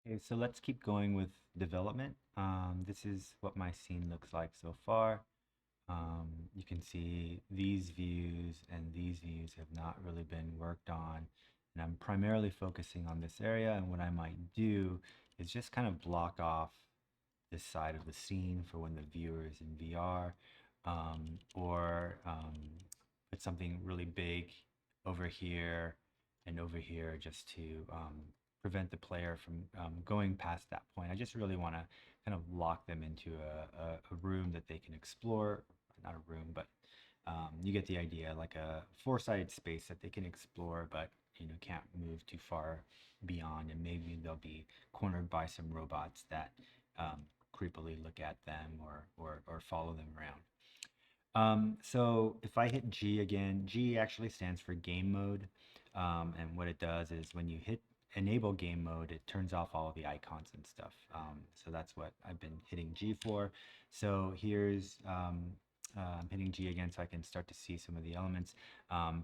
Okay, so let's keep going with development. This is what my scene looks like so far. You can see these views and these views have not really been worked on. And I'm primarily focusing on this area. And what I might do is just kind of block off this side of the scene for when the viewer is in VR, or put something really big over here and over here just to prevent the player from going past that point. I just really want to kind of lock them into a room that they can explore. Not a room, but you get the idea, like a four-sided space that they can explore, but can't move too far beyond, and maybe they'll be cornered by some robots that creepily look at them or follow them around. So if I hit G again, G actually stands for game mode. And what it does is when you hit enable game mode, it turns off all of the icons and stuff. So that's what I've been hitting G for. So here's, I'm hitting G again so I can start to see some of the elements,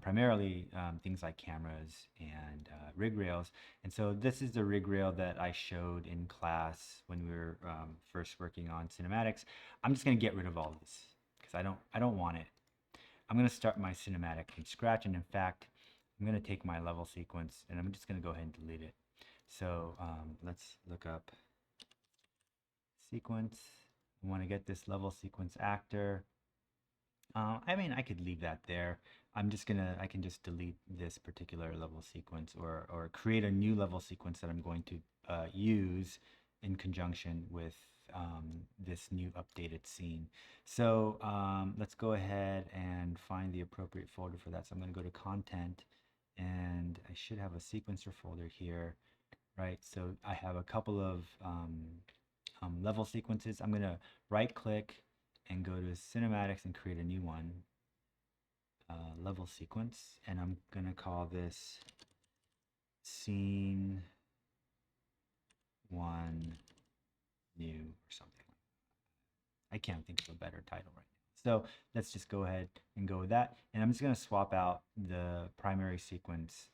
primarily things like cameras and rig rails. And so this is the rig rail that I showed in class when we were first working on cinematics. I'm just going to get rid of all of this because I don't want it. I'm going to start my cinematic from scratch, and in fact, I'm going to take my level sequence and I'm just going to go ahead and delete it. So let's look up sequence. I want to get this level sequence actor. I mean, I could leave that there. I can just delete this particular level sequence or create a new level sequence that I'm going to use in conjunction with this new updated scene. So let's go ahead and find the appropriate folder for that. So I'm going to go to content, and I should have a sequencer folder here, right? So I have a couple of level sequences. I'm going to right click and go to cinematics and create a new one, level sequence, and I'm going to call this scene 1 new or something. I can't think of a better title right now. So let's just go ahead and go with that. And I'm just going to swap out the primary sequence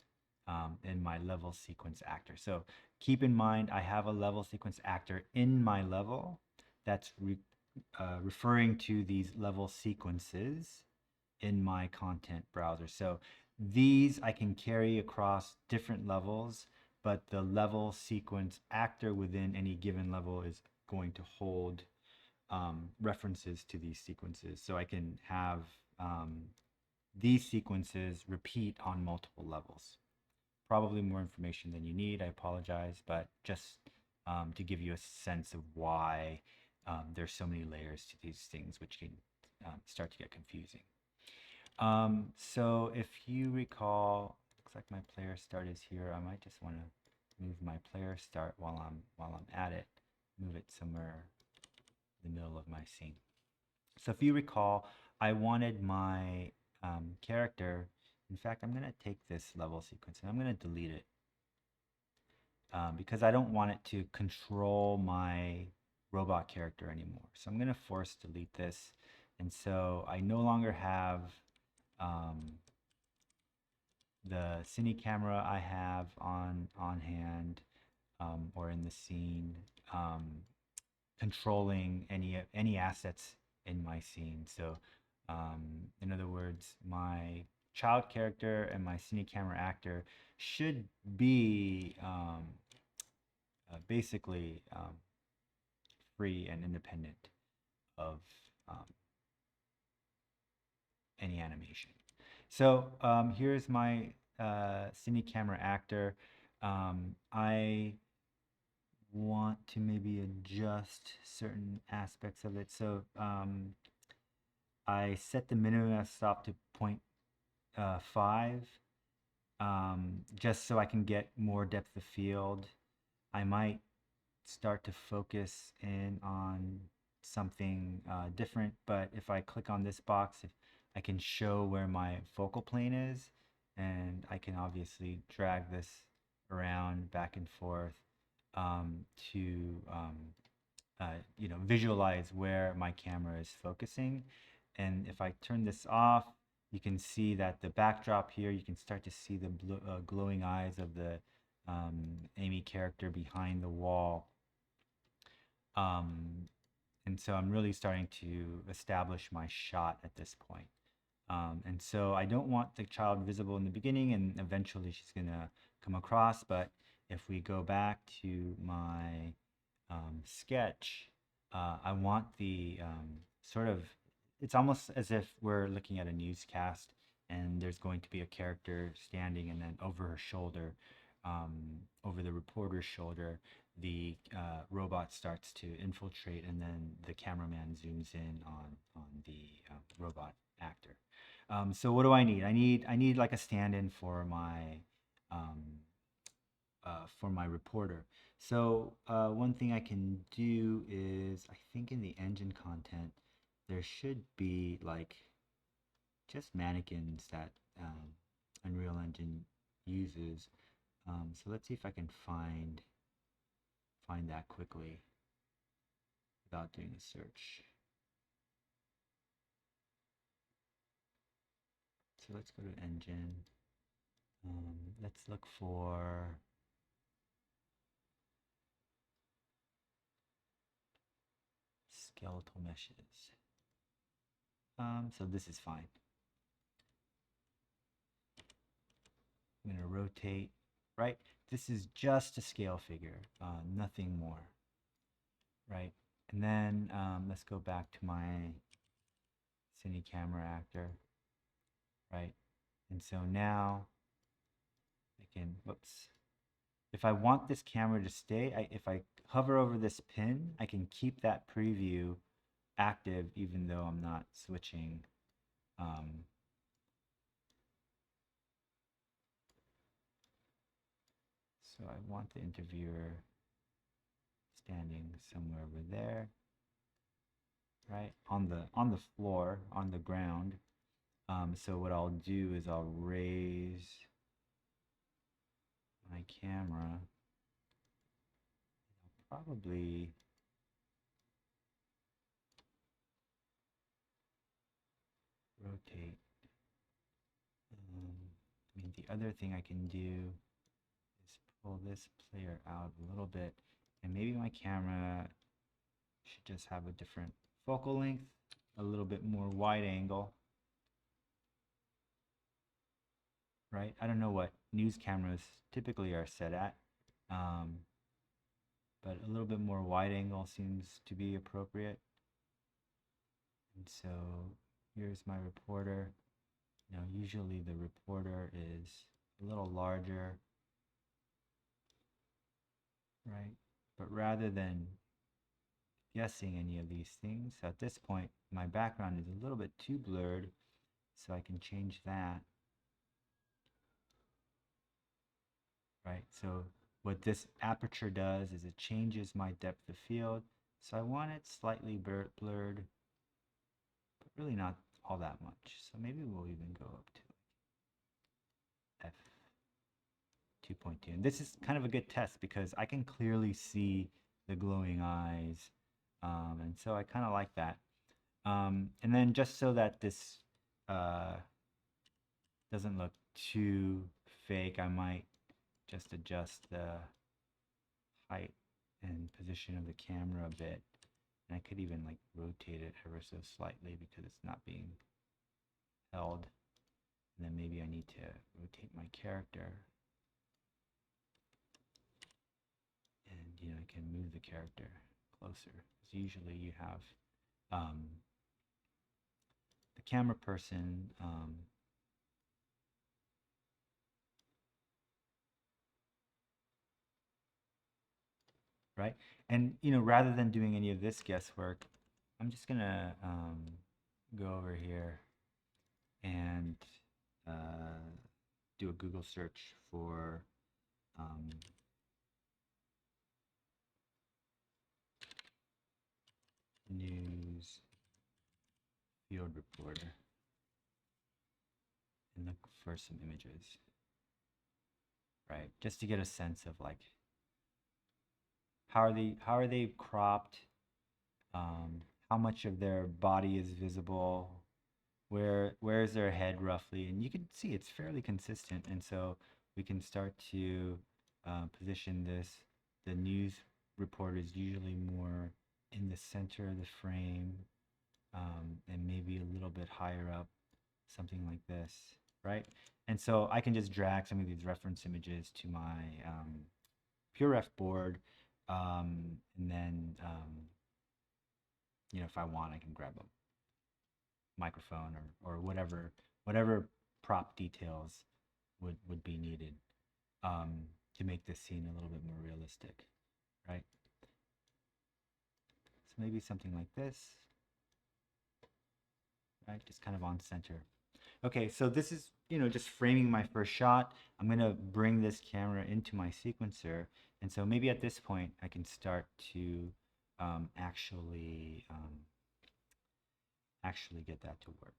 in my level sequence actor. So keep in mind, I have a level sequence actor in my level that's referring to these level sequences in my content browser. So these I can carry across different levels, but the level sequence actor within any given level is going to hold references to these sequences. So I can have these sequences repeat on multiple levels. Probably more information than you need, I apologize, but just to give you a sense of why there's so many layers to these things, which can start to get confusing. So if you recall, looks like my player start is here. I might just want to move my player start while I'm at it, move it somewhere in the middle of my scene. So if you recall, I wanted my character, in fact, I'm going to take this level sequence and I'm going to delete it because I don't want it to control my robot character anymore. So I'm going to force delete this. And so I no longer have the cine camera I have on hand or in the scene controlling any assets in my scene. So in other words, my child character and my CineCameraActor should be basically free and independent of any animation. So here's my CineCameraActor. I want to maybe adjust certain aspects of it. So I set the minimum f-stop to 0.5 just so I can get more depth of field. I might start to focus in on something different, but if I click on this box, I can show where my focal plane is, and I can obviously drag this around back and forth to visualize where my camera is focusing. And if I turn this off, you can see that the backdrop here, you can start to see the glowing eyes of the Amy character behind the wall. And so I'm really starting to establish my shot at this point. And so I don't want the child visible in the beginning, and eventually she's going to come across. But if we go back to my sketch, I want the sort of, it's almost as if we're looking at a newscast and there's going to be a character standing, and then over her shoulder, over the reporter's shoulder, the robot starts to infiltrate, and then the cameraman zooms in on the robot actor. So what do I need? I need like a stand-in for my reporter. So one thing I can do is, I think in the engine content there should be like just mannequins that Unreal Engine uses. So let's see if I can find that quickly without doing a search. So let's go to engine. Let's look for skeletal meshes. So this is fine. I'm going to rotate, right? This is just a scale figure, nothing more, right? And then let's go back to my CineCameraActor, right? And so now I can, whoops. If I want this camera to stay, if I hover over this pin, I can keep that preview active even though I'm not switching. So I want the interviewer standing somewhere over there, right? On the floor, on the ground. So what I'll do is I'll raise my camera. I'll probably rotate. I mean, the other thing I can do is pull this player out a little bit, and maybe my camera should just have a different focal length, a little bit more wide angle, right? I don't know what news cameras typically are set at, but a little bit more wide angle seems to be appropriate. And so here's my reporter. Now usually the reporter is a little larger, right? But rather than guessing any of these things, at this point my background is a little bit too blurred, so I can change that, right? So what this aperture does is it changes my depth of field. So I want it slightly blurred, but really not all that much. So maybe we'll even go up to F 2.2. And this is kind of a good test because I can clearly see the glowing eyes. And so I kind of like that. And then just so that this doesn't look too fake, I might just adjust the height and position of the camera a bit. And I could even like rotate it ever so slightly because it's not being held. And then maybe I need to rotate my character. And I can move the character closer. Because usually you have the camera person right? And rather than doing any of this guesswork, I'm just gonna go over here and do a Google search for news field reporter and look for some images, right? Just to get a sense of like how are they cropped, how much of their body is visible, where's their head roughly, and you can see it's fairly consistent, and so we can start to position this. The news report is usually more in the center of the frame, and maybe a little bit higher up, something like this, right? And so I can just drag some of these reference images to my PureRef board, and then if I want, I can grab a microphone or whatever prop details would be needed to make this scene a little bit more realistic, right? So maybe something like this, right? Just kind of on center. Okay, so this is, just framing my first shot. I'm gonna bring this camera into my sequencer, and so maybe at this point I can start to actually get that to work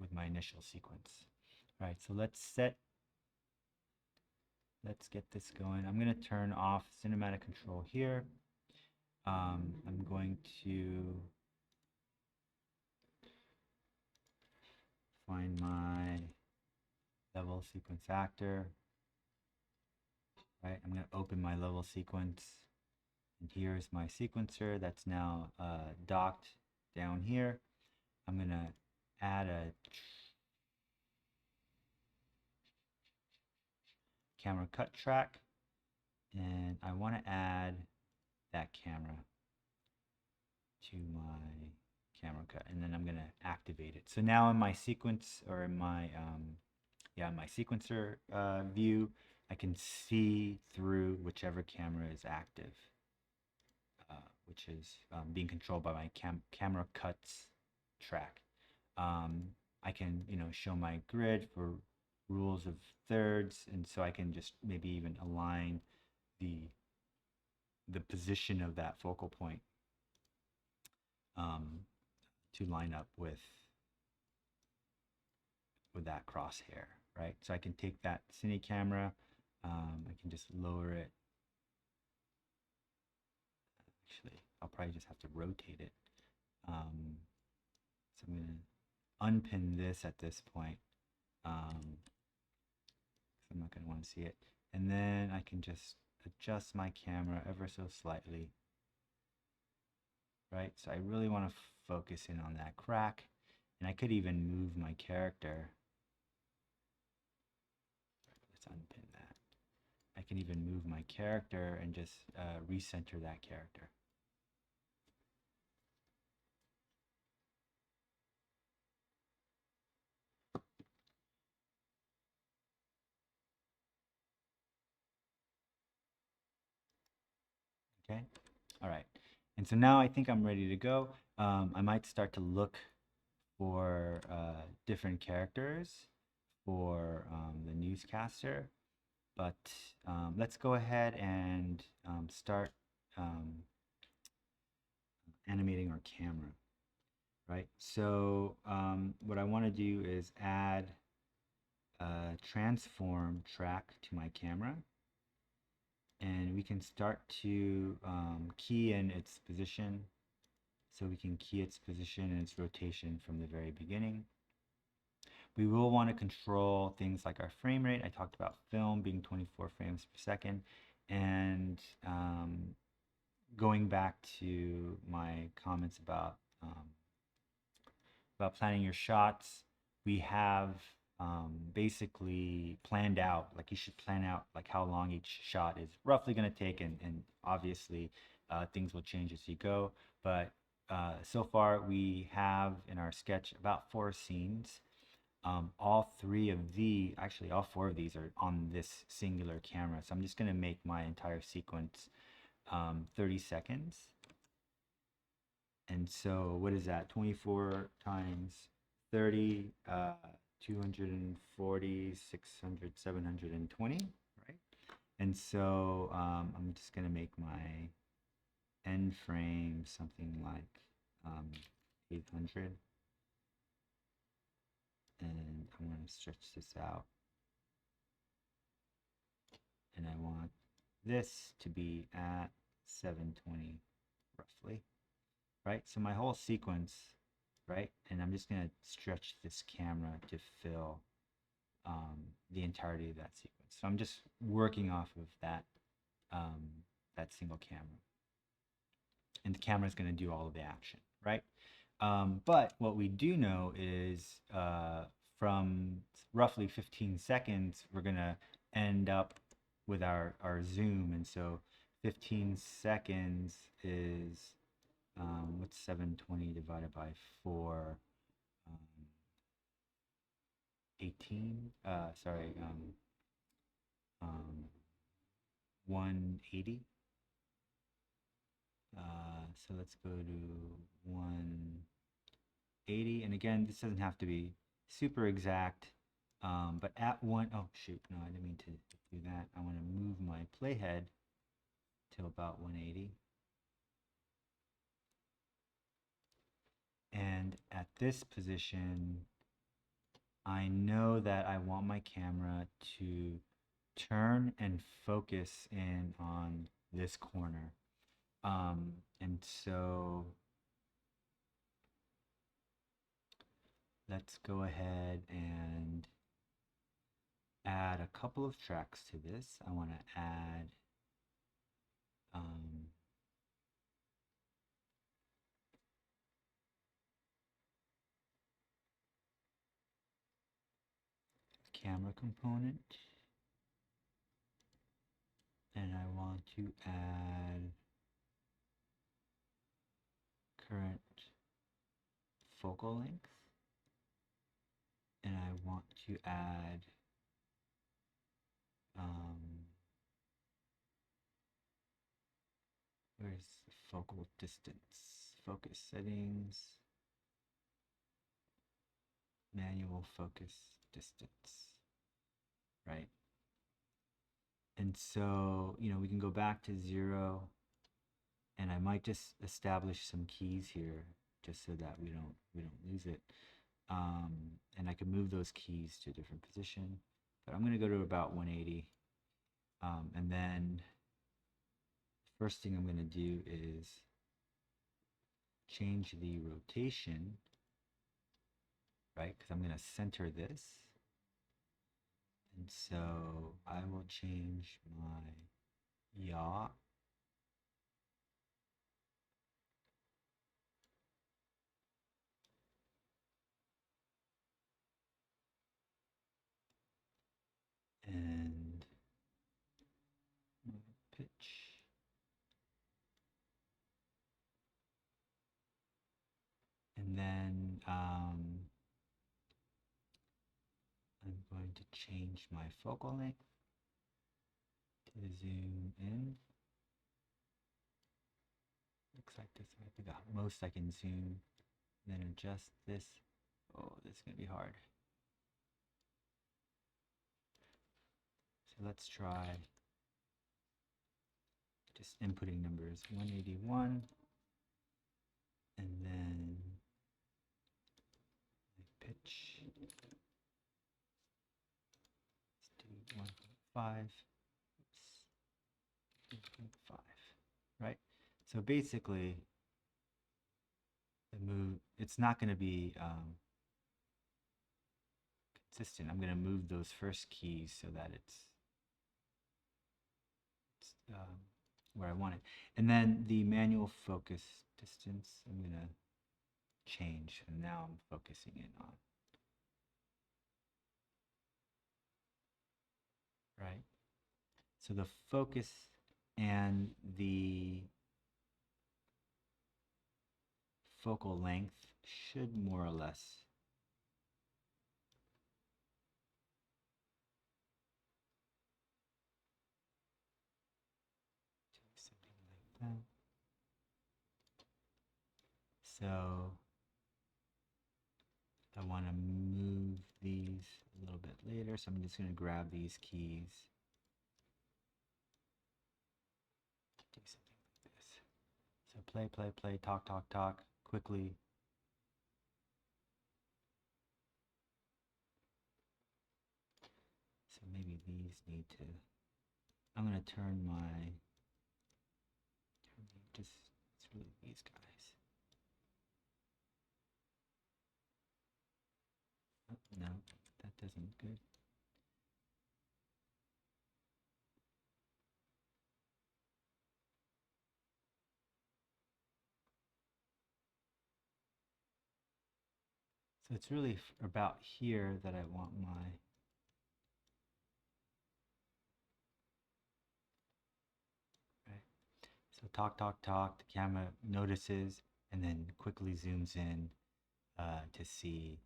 with my initial sequence. All right, so let's get this going. I'm gonna turn off cinematic control here. I'm going to find my level sequence actor. Right, I'm going to open my level sequence, and here's my sequencer that's now docked down here. I'm going to add a camera cut track, and I want to add that camera to my camera cut, and then I'm going to activate it. So now in my sequence, or in my my sequencer view, I can see through whichever camera is active, which is being controlled by my camera cuts track. I can, show my grid for rules of thirds, and so I can just maybe even align the position of that focal point to line up with that crosshair, right? So I can take that cine camera, I can just lower it. Actually, I'll probably just have to rotate it. So I'm going to unpin this at this point. I'm not going to want to see it. And then I can just adjust my camera ever so slightly, right? So I really want to focus in on that crack. And I could even move my character. Let's unpin that. I can even move my character and just recenter that character. Okay, all right. And so now I think I'm ready to go. I might start to look for different characters for the newscaster, but let's go ahead and start animating our camera, right? So what I want to do is add a transform track to my camera, and we can start to key in its position. So we can key its position and its rotation from the very beginning. We will want to control things like our frame rate. I talked about film being 24 frames per second, and going back to my comments about planning your shots, we have basically planned out, like you should plan out like how long each shot is roughly going to take, and obviously things will change as you go, but so far we have in our sketch about 4 scenes. All 4 of these are on this singular camera, so I'm just going to make my entire sequence 30 seconds. And so what is that? 24 times 30, 240, 600, 720, right? And so I'm just going to make my end frame something like 800. And I'm going to stretch this out. And I want this to be at 720 roughly, right? So my whole sequence right? And I'm just going to stretch this camera to fill the entirety of that sequence. So I'm just working off of that, that single camera. And the camera is going to do all of the action, right? But what we do know is from roughly 15 seconds, we're going to end up with our zoom. And so 15 seconds is, what's 720 divided by 4? 18, sorry, 180. So let's go to 180. And again, this doesn't have to be super exact, but at oh shoot, no, I didn't mean to do that. I want to move my playhead to about 180. And at this position, I know that I want my camera to turn and focus in on this corner. And so let's go ahead and add a couple of tracks to this. I want to add camera component, and I want to add current focal length, and I want to add where's focal distance, focus settings, manual focus distance, right? And so, you know, we can go back to 0, and I might just establish some keys here just so that we don't lose it. And I can move those keys to a different position, but I'm going to go to about 180. And then first thing I'm going to do is change the rotation, right? Because I'm going to center this. And so I will change my yaw and my pitch. And then I'm going to change my focal length to zoom in. Looks like this might be the most I can zoom. Then adjust this. Oh, this is going to be hard. So let's try just inputting numbers 181, and then my pitch. Let's do 1.5. Oops. 1.5. Right? So basically, the move, it's not going to be consistent. I'm going to move those first keys so that it's where I want it. And then the manual focus distance, I'm going to change. And now I'm focusing in on. Right? So the focus and the focal length should more or less do something like that. So I want to move these a little bit later, so I'm just going to grab these keys. Do something like this. So play, play, play, talk, talk, talk, quickly. So maybe these need to, I'm going to turn my, it's really these guys. doesn't good. So it's really about here that I want my right. So talk, talk, talk. The camera notices and then quickly zooms in to see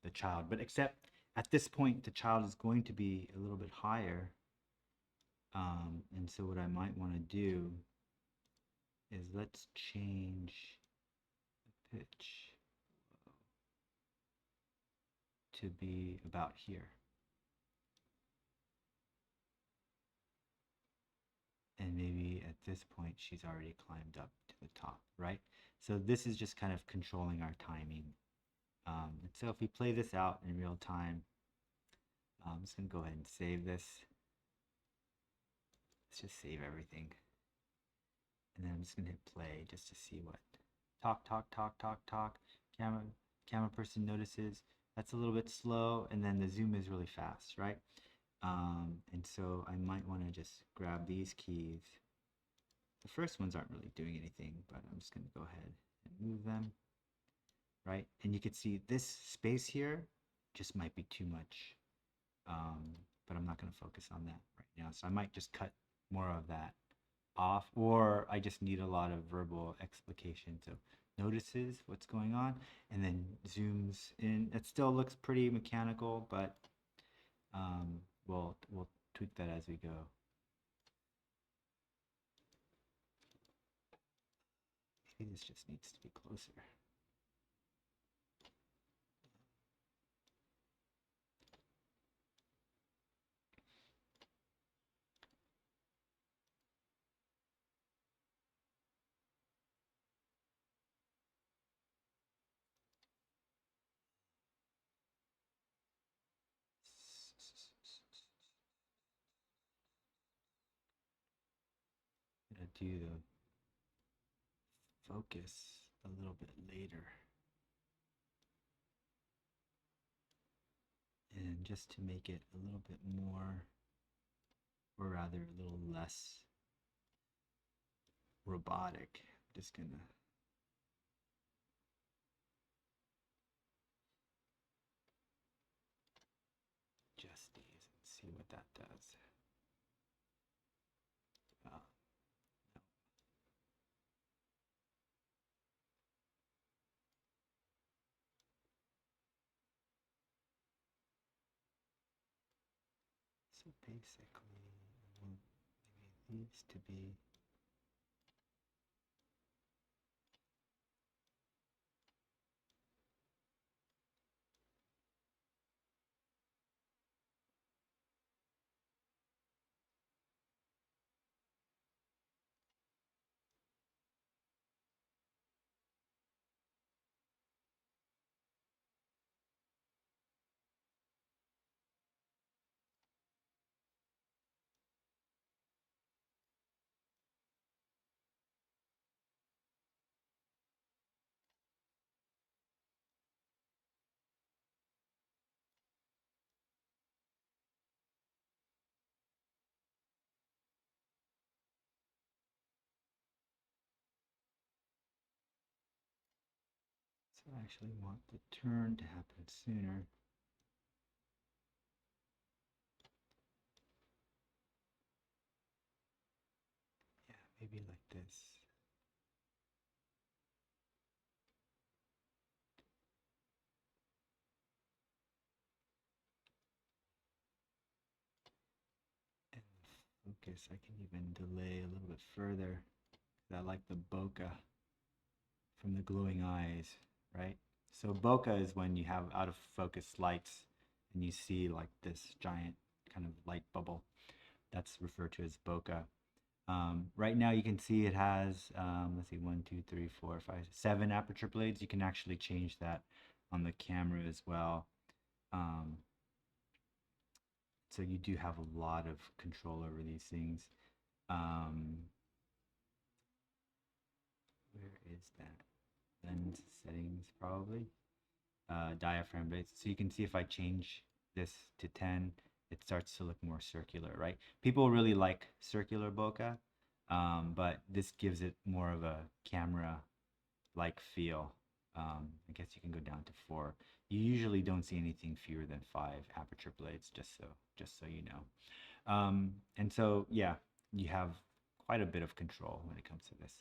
the child. But except at this point, the child is going to be a little bit higher. And so what I might want to do is let's change the pitch to be about here. And maybe at this point, she's already climbed up to the top, right? So this is just kind of controlling our timing. And so if we play this out in real time, I'm just going to go ahead and save this. Let's just save everything. And then I'm just going to hit play just to see what. Talk, talk, talk, talk, talk. Camera person notices. That's a little bit slow, and then the zoom is really fast, right? And so I might want to just grab these keys. The first ones aren't really doing anything, but I'm just going to go ahead and move them, right? And you can see this space here just might be too much, but I'm not going to focus on that right now. So I might just cut more of that off, or I just need a lot of verbal explication. So notices what's going on and then zooms in. It still looks pretty mechanical, but we'll tweak that as we go. Maybe this just needs to be closer. I'm gonna do the focus a little bit later. And just to make it a little bit more, or rather a little less robotic, I'm just gonna adjust these and see what that does. No. So basically, I want maybe these to be so I actually want the turn to happen sooner. Yeah, maybe like this. And focus, I can even delay a little bit further. I like the bokeh from the glowing eyes, right? So bokeh is when you have out of focus lights and you see like this giant kind of light bubble. That's referred to as bokeh. Right now you can see it has, let's see, 1, 2, 3, 4, 5, 7 aperture blades. You can actually change that on the camera as well. So you do have a lot of control over these things. Where is that? Lens settings, probably. diaphragm. But so you can see if I change this to 10, it starts to look more circular, right? People really like circular bokeh, but this gives it more of a camera-like feel. I guess you can go down to 4. You usually don't see anything fewer than 5 aperture blades, just so you know. And so yeah, you have quite a bit of control when it comes to this.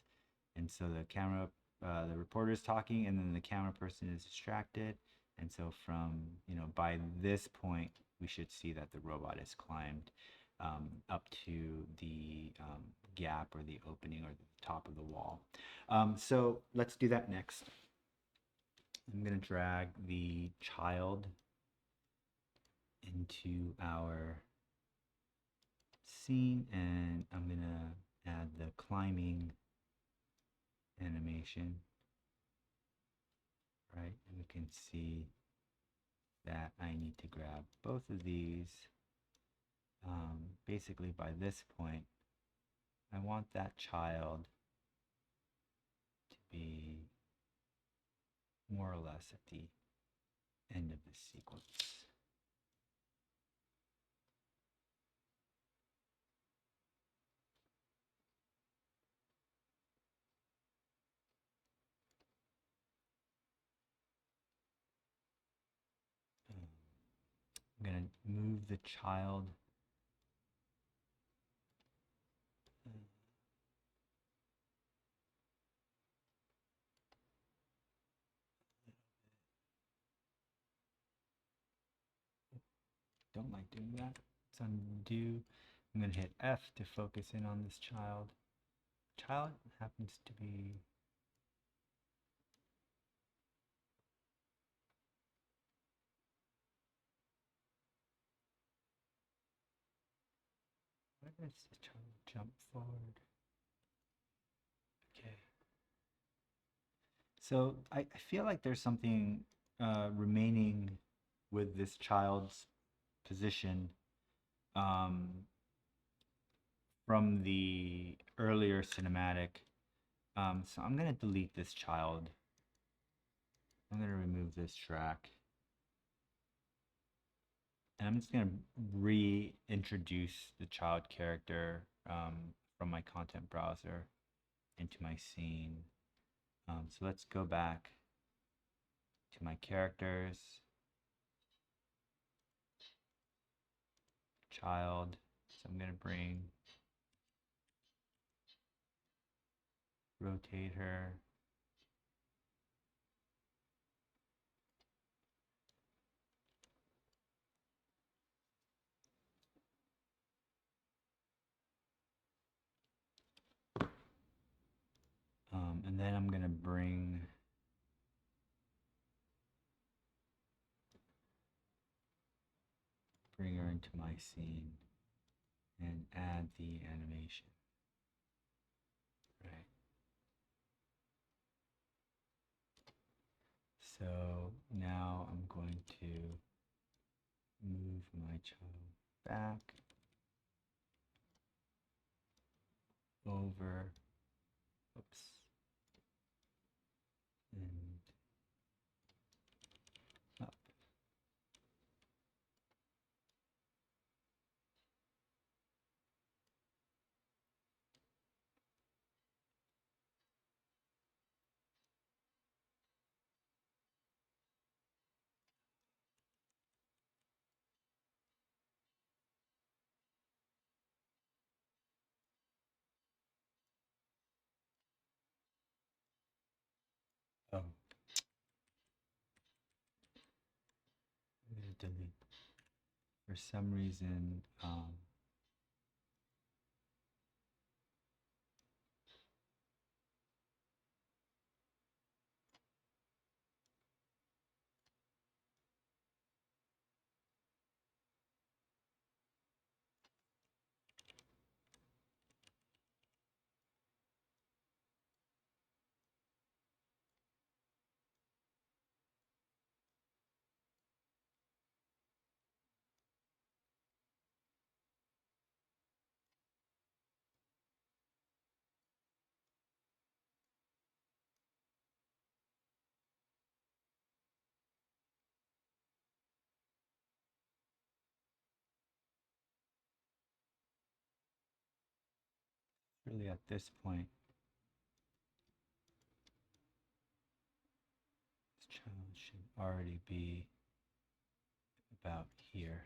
And so the reporter is talking, and then the camera person is distracted. And so from, by this point, we should see that the robot has climbed up to the gap or the opening or the top of the wall. So let's do that next. I'm going to drag the child into our scene, and I'm going to add the climbing animation, right? And we can see that I need to grab both of these. Basically, by this point, I want that child to be more or less at the end of the sequence. I'm going to move the child don't like doing that. Let's undo. I'm going to hit F to focus in on this child. Child happens to be where does the child jump forward? Okay. So I feel like there's something remaining with this child's position from the earlier cinematic. So I'm going to delete this child. I'm going to remove this track. And I'm just going to reintroduce the child character from my content browser into my scene. So let's go back to my characters, child. So I'm going to rotate her. And then I'm going to bring her into my scene and add the animation. Right. So now I'm going to move my child back over, oops, and up. Oh, I'm going to delete. For some reason, really at this point, this child should already be about here.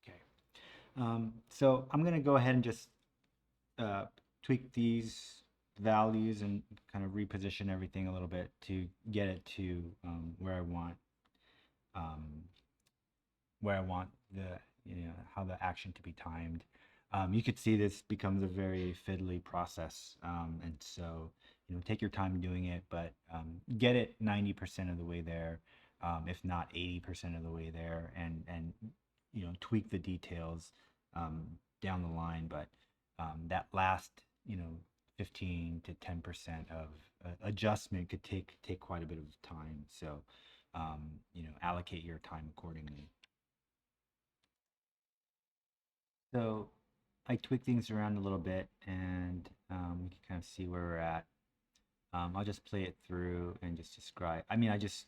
Okay. So I'm going to go ahead and just uh, tweak these values and kind of reposition everything a little bit to get it to um, where I want the how the action to be timed. You could see this becomes a very fiddly process, and so take your time doing it, but get it 90% of the way there, if not 80% of the way there, and tweak the details um, down the line. But that last 15 to 10% of adjustment could take quite a bit of time. So allocate your time accordingly. So I tweak things around a little bit, and we can kind of see where we're at. I'll just play it through and just describe. I mean, I just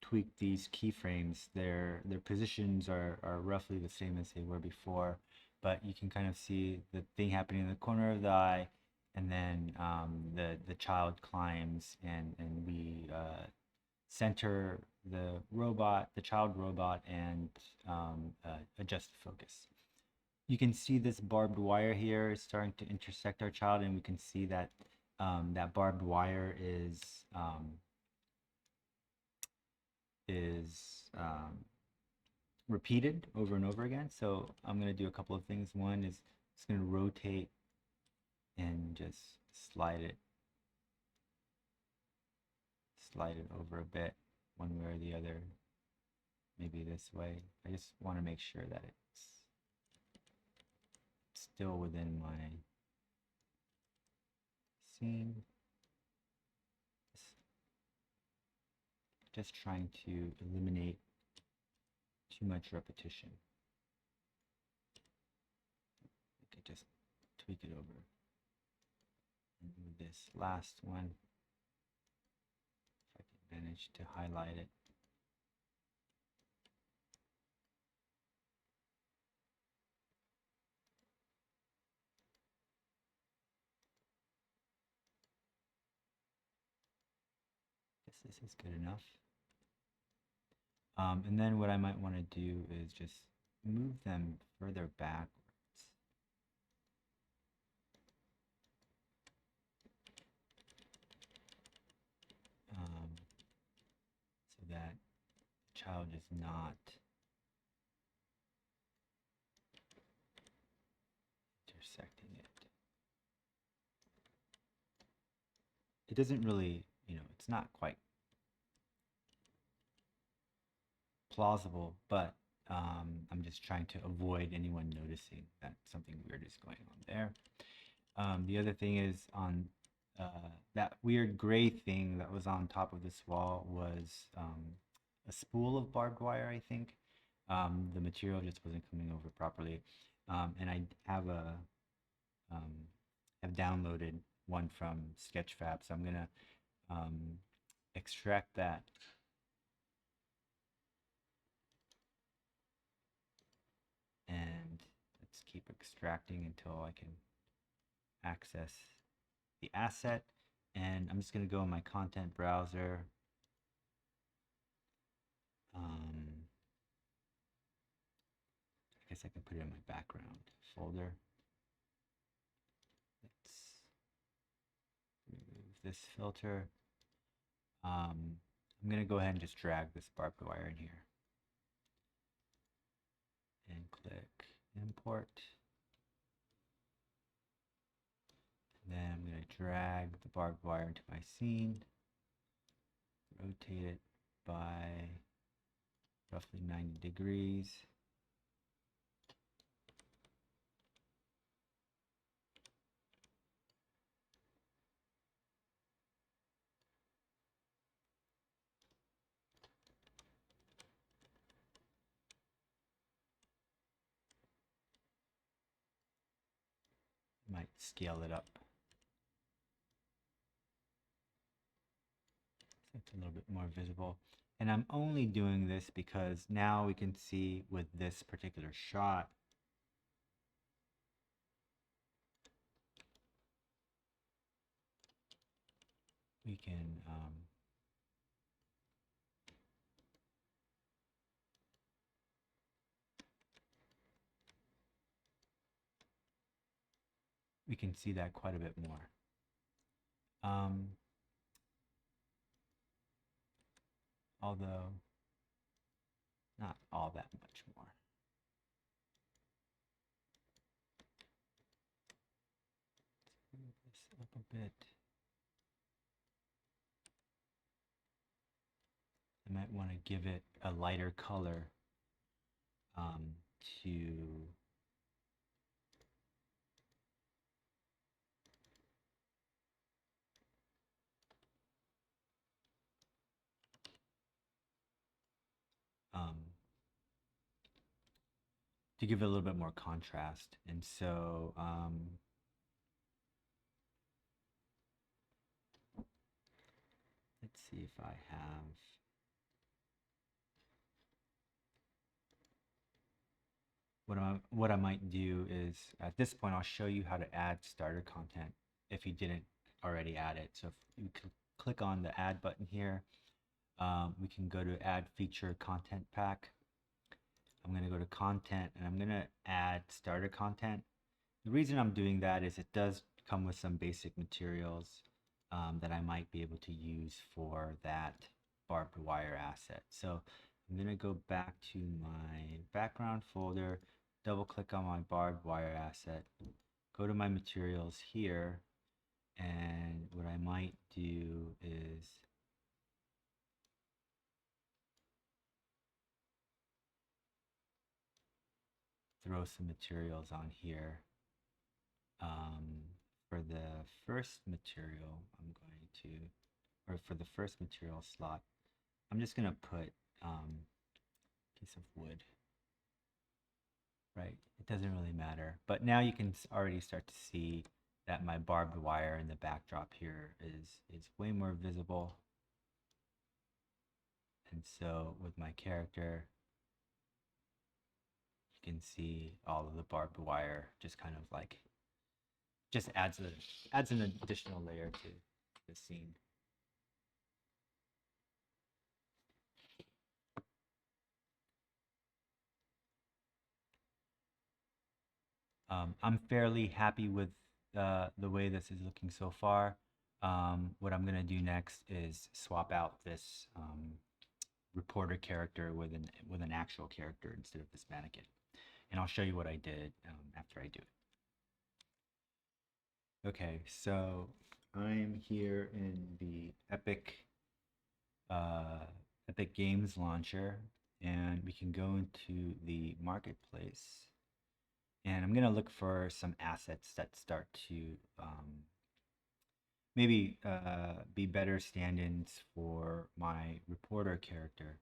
tweak these keyframes. Their positions are roughly the same as they were before, but you can kind of see the thing happening in the corner of the eye, and then the child climbs, and we center the child robot, and adjust the focus. You can see this barbed wire here is starting to intersect our child, and we can see that that barbed wire is repeated over and over again. So I'm going to do a couple of things. One is just going to rotate and just slide it over a bit, one way or the other, maybe this way. I just want to make sure that it's still within my scene. Just trying to eliminate too much repetition. I could just tweak it over. And with this last one, if I can manage to highlight it. Guess this is good enough. And then what I might want to do is just move them further backwards. So that the child is not intersecting it. It doesn't really, it's not quite plausible, but I'm just trying to avoid anyone noticing that something weird is going on there. The other thing is on that weird gray thing that was on top of this wall was a spool of barbed wire, I think. The material just wasn't coming over properly. And I have have downloaded one from Sketchfab, so I'm gonna extract that. And let's keep extracting until I can access the asset. And I'm just going to go in my content browser. I guess I can put it in my background folder. Let's remove this filter. I'm going to go ahead and just drag this barbed wire in here and click import. And then I'm going to drag the barbed wire into my scene, rotate it by roughly 90 degrees. Might scale it up so it's a little bit more visible. And I'm only doing this because now we can see with this particular shot, we can see that quite a bit more. Although not all that much more. Let's move this up a bit. I might want to give it a lighter color to give it a little bit more contrast. And so let's see if I have what I might do is at this point I'll show you how to add starter content if you didn't already add it. So if you click on the add button here, we can go to add feature content pack. I'm going to go to content and I'm going to add starter content. The reason I'm doing that is it does come with some basic materials that I might be able to use for that barbed wire asset. So I'm going to go back to my background folder, double click on my barbed wire asset, go to my materials here, and what I might do is throw some materials on here. For the first material, I'm going to, or for the first material slot, I'm just going to put a piece of wood, right? It doesn't really matter. But now you can already start to see that my barbed wire in the backdrop here is way more visible. And so with my character, you can see all of the barbed wire just kind of like, just adds an additional layer to the scene. I'm fairly happy with the way this is looking so far. What I'm going to do next is swap out this reporter character with an actual character instead of this mannequin. And I'll show you what I did after I do it. Okay, so I'm here in the Epic Games launcher, and we can go into the marketplace. And I'm going to look for some assets that start to maybe be better stand-ins for my reporter character.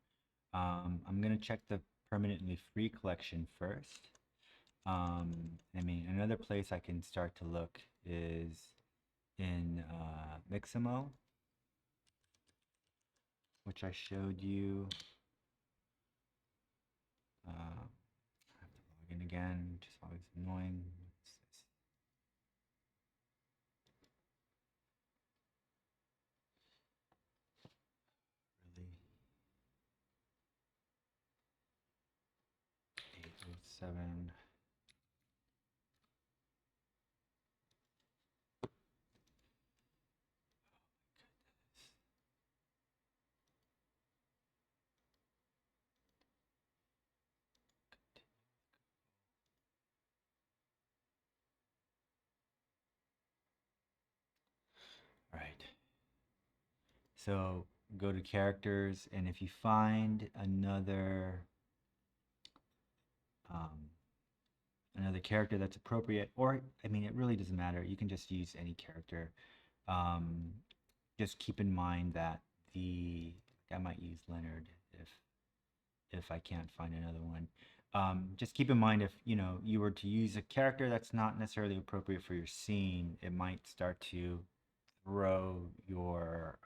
I'm going to check the permanently free collection first. I mean, another place I can start to look is in Mixamo, which I showed you. I have to log in again, which is always annoying. 7. All right. So go to characters, and if you find um, another character that's appropriate, or I mean, it really doesn't matter. You can just use any character. Um, just keep in mind that I might use Leonard if I can't find another one. Just keep in mind if you were to use a character that's not necessarily appropriate for your scene, it might start to throw your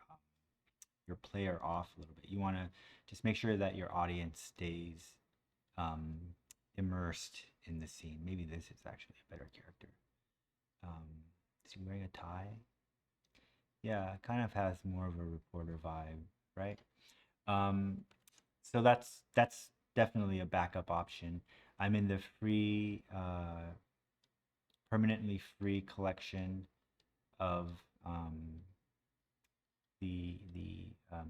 player off a little bit. You want to just make sure that your audience stays um, immersed in the scene. Maybe this is actually a better character. Is he wearing a tie? Yeah, it kind of has more of a reporter vibe, right? So that's definitely a backup option. I'm in the free, permanently free collection of the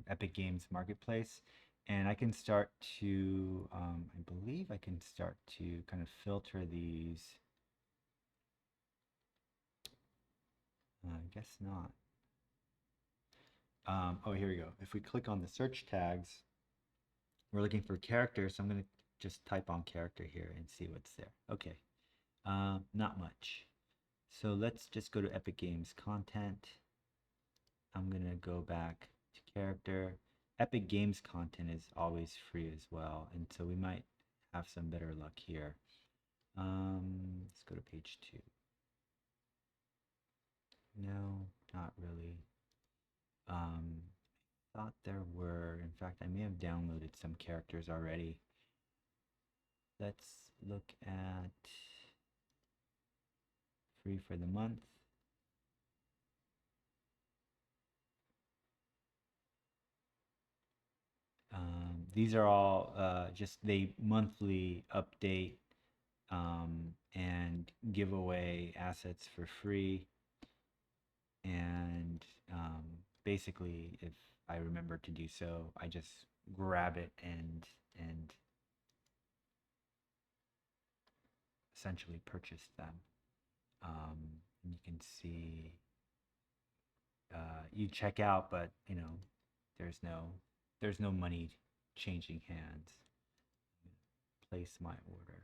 Epic Games Marketplace, and I can start to, I believe I can start to kind of filter these. I guess not. Oh, here we go. If we click on the search tags, we're looking for characters. So I'm going to just type on character here and see what's there. Okay, not much. So let's just go to Epic Games content. I'm going to go back to character. Epic Games content is always free as well, and so we might have some better luck here. Let's go to page 2. No, not really. Thought there were. In fact, I may have downloaded some characters already. Let's look at free for the month. These are all just they monthly update and give away assets for free. And basically, if I remember to do so, I just grab it and essentially purchase them. And you can see you check out, but there's no money changing hands. Place my order.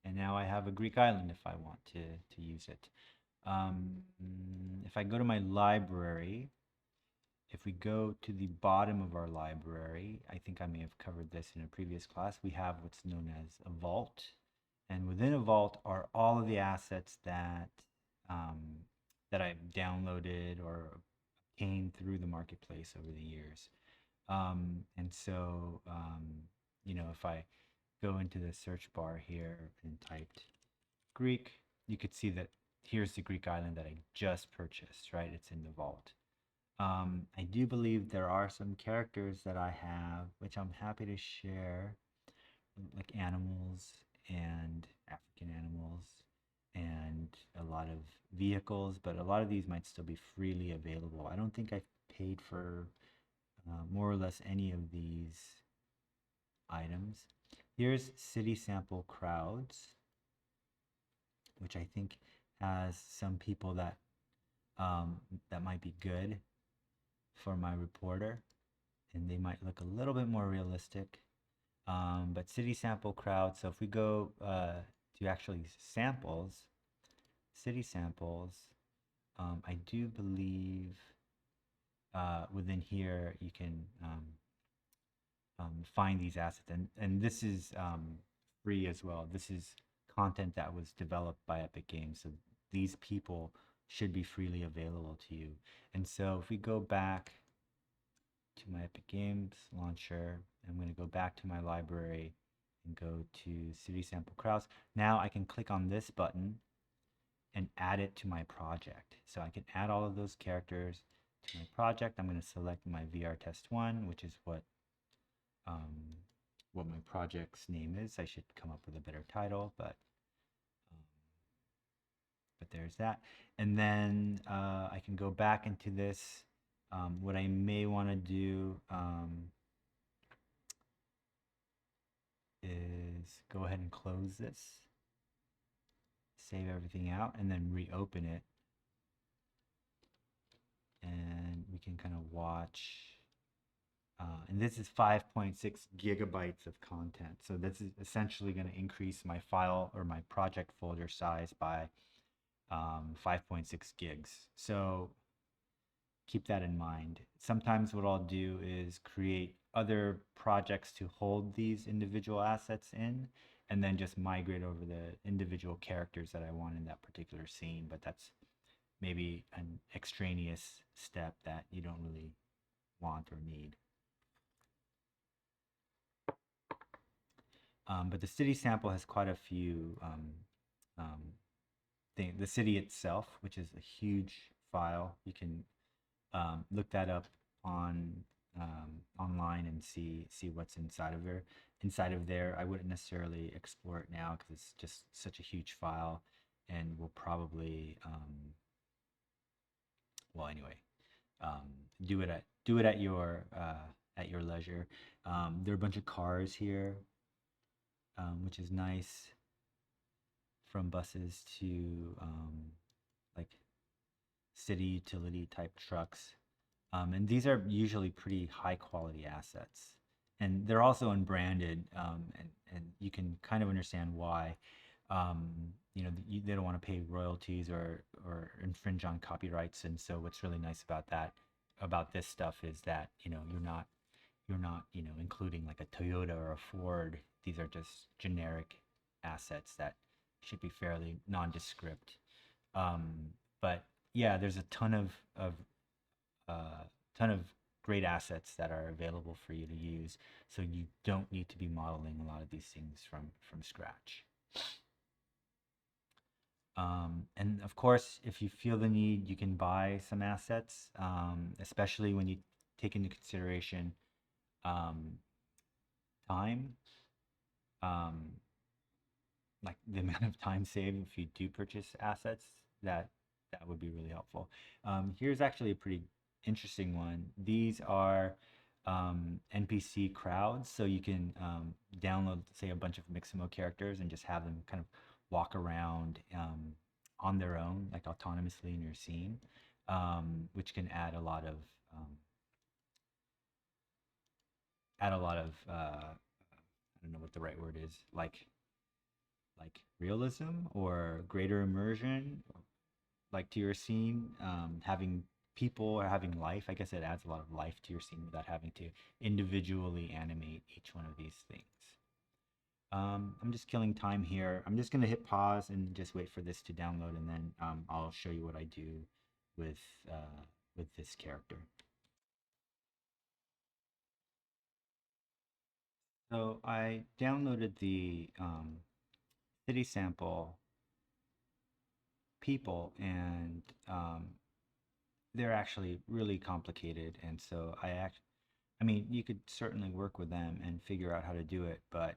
And now I have a Greek island if I want to use it. If I go to my library, if we go to the bottom of our library, I think I may have covered this in a previous class, we have what's known as a vault. And within a vault are all of the assets that I've downloaded or obtained through the marketplace over the years. And so, if I go into the search bar here and typed Greek, you could see that here's the Greek island that I just purchased, right? It's in the vault. I do believe there are some characters that I have, which I'm happy to share, like animals and African animals and a lot of vehicles, but a lot of these might still be freely available. I don't think I've paid for more or less any of these items. Here's city sample crowds, which I think has some people that that might be good for my reporter, and they might look a little bit more realistic. But city sample crowd. So if we go to actually samples, city samples, I do believe within here you can find these assets, and this is free as well. This is content that was developed by Epic Games, so these people should be freely available to you. And so if we go back to my Epic Games launcher, I'm going to go back to my library and go to City Sample Crowds. Now I can click on this button and add it to my project. So I can add all of those characters to my project. I'm going to select my VR Test 1, which is what what my project's name is. I should come up with a better title, um, but there's that. And then I can go back into this. What I may want to do is go ahead and close this, save everything out, and then reopen it. And we can kind of watch. And this is 5.6 gigabytes of content. So this is essentially going to increase my file or my project folder size by 5.6 gigs. So keep that in mind. Sometimes what I'll do is create other projects to hold these individual assets in, and then just migrate over the individual characters that I want in that particular scene. But that's maybe an extraneous step that you don't really want or need. But the city sample has quite a few things. The city itself, which is a huge file, you can look that up on online and see what's inside of there. I wouldn't necessarily explore it now because it's just such a huge file, and we'll probably well, anyway, do it at your leisure. There are a bunch of cars here, which is nice, from buses to like city utility type trucks. And these are usually pretty high quality assets. And they're also unbranded, and you can kind of understand why. You know, they don't want to pay royalties or infringe on copyrights. And so what's really nice about this stuff is that, you know, you're not, you know, including like a Toyota or a Ford. These are just generic assets that should be fairly nondescript. But yeah, there's a ton of great assets that are available for you to use, so you don't need to be modeling a lot of these things from scratch. And of course, if you feel the need, you can buy some assets, especially when you take into consideration time, like the amount of time saved if you do purchase assets. That would be really helpful. Here's actually a pretty interesting one. These are NPC crowds, so you can download, say, a bunch of Mixamo characters and just have them kind of walk around on their own, like autonomously in your scene, which can add a lot of I don't know what the right word is, like realism or greater immersion, like to your scene. Having people or having life, I guess it adds a lot of life to your scene without having to individually animate each one of these things. I'm just killing time here. I'm just going to hit pause and just wait for this to download, and then I'll show you what I do with this character. So I downloaded the city sample people, and they're actually really complicated. And so I mean, you could certainly work with them and figure out how to do it, but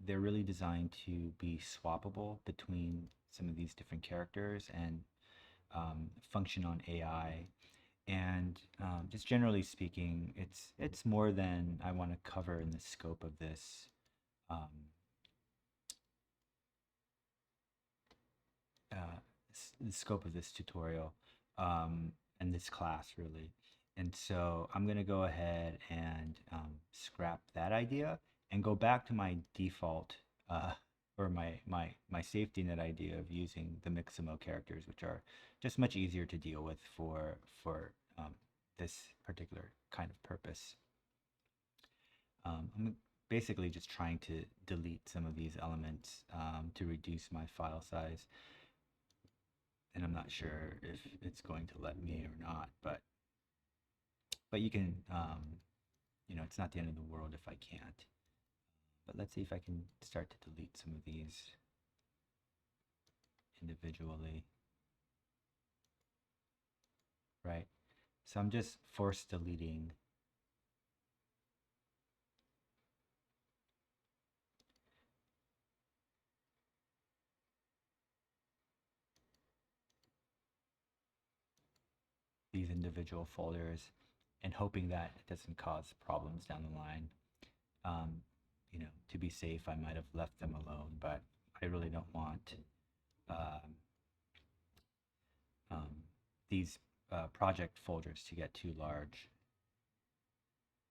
they're really designed to be swappable between some of these different characters and function on AI. And just generally speaking, it's more than I want to cover in the scope of this uh, the scope of this tutorial and this class, really. And so I'm going to go ahead and scrap that idea and go back to my default or my safety net idea of using the Mixamo characters, which are just much easier to deal with for this particular kind of purpose. I'm basically just trying to delete some of these elements to reduce my file size. And I'm not sure if it's going to let me or not, but you can, you know, it's not the end of the world if I can't. But let's see if I can start to delete some of these individually. Right. So I'm just force deleting these individual folders and hoping that it doesn't cause problems down the line. You know, to be safe, I might have left them alone, but I really don't want um, um, these project folders to get too large.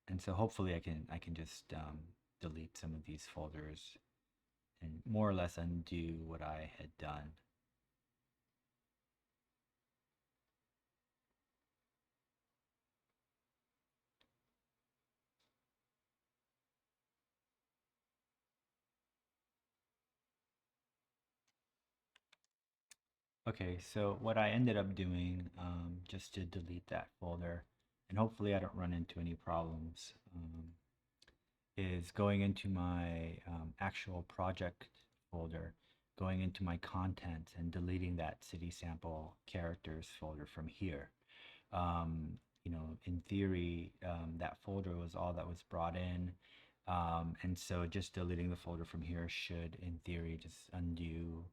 And so hopefully I can just delete some of these folders and more or less undo what I had done. Okay, so what I ended up doing, just to delete that folder, and hopefully I don't run into any problems, is going into my actual project folder, going into my content and deleting that city sample characters folder from here. You know, in theory, that folder was all that was brought in. And so just deleting the folder from here should, in theory, just undo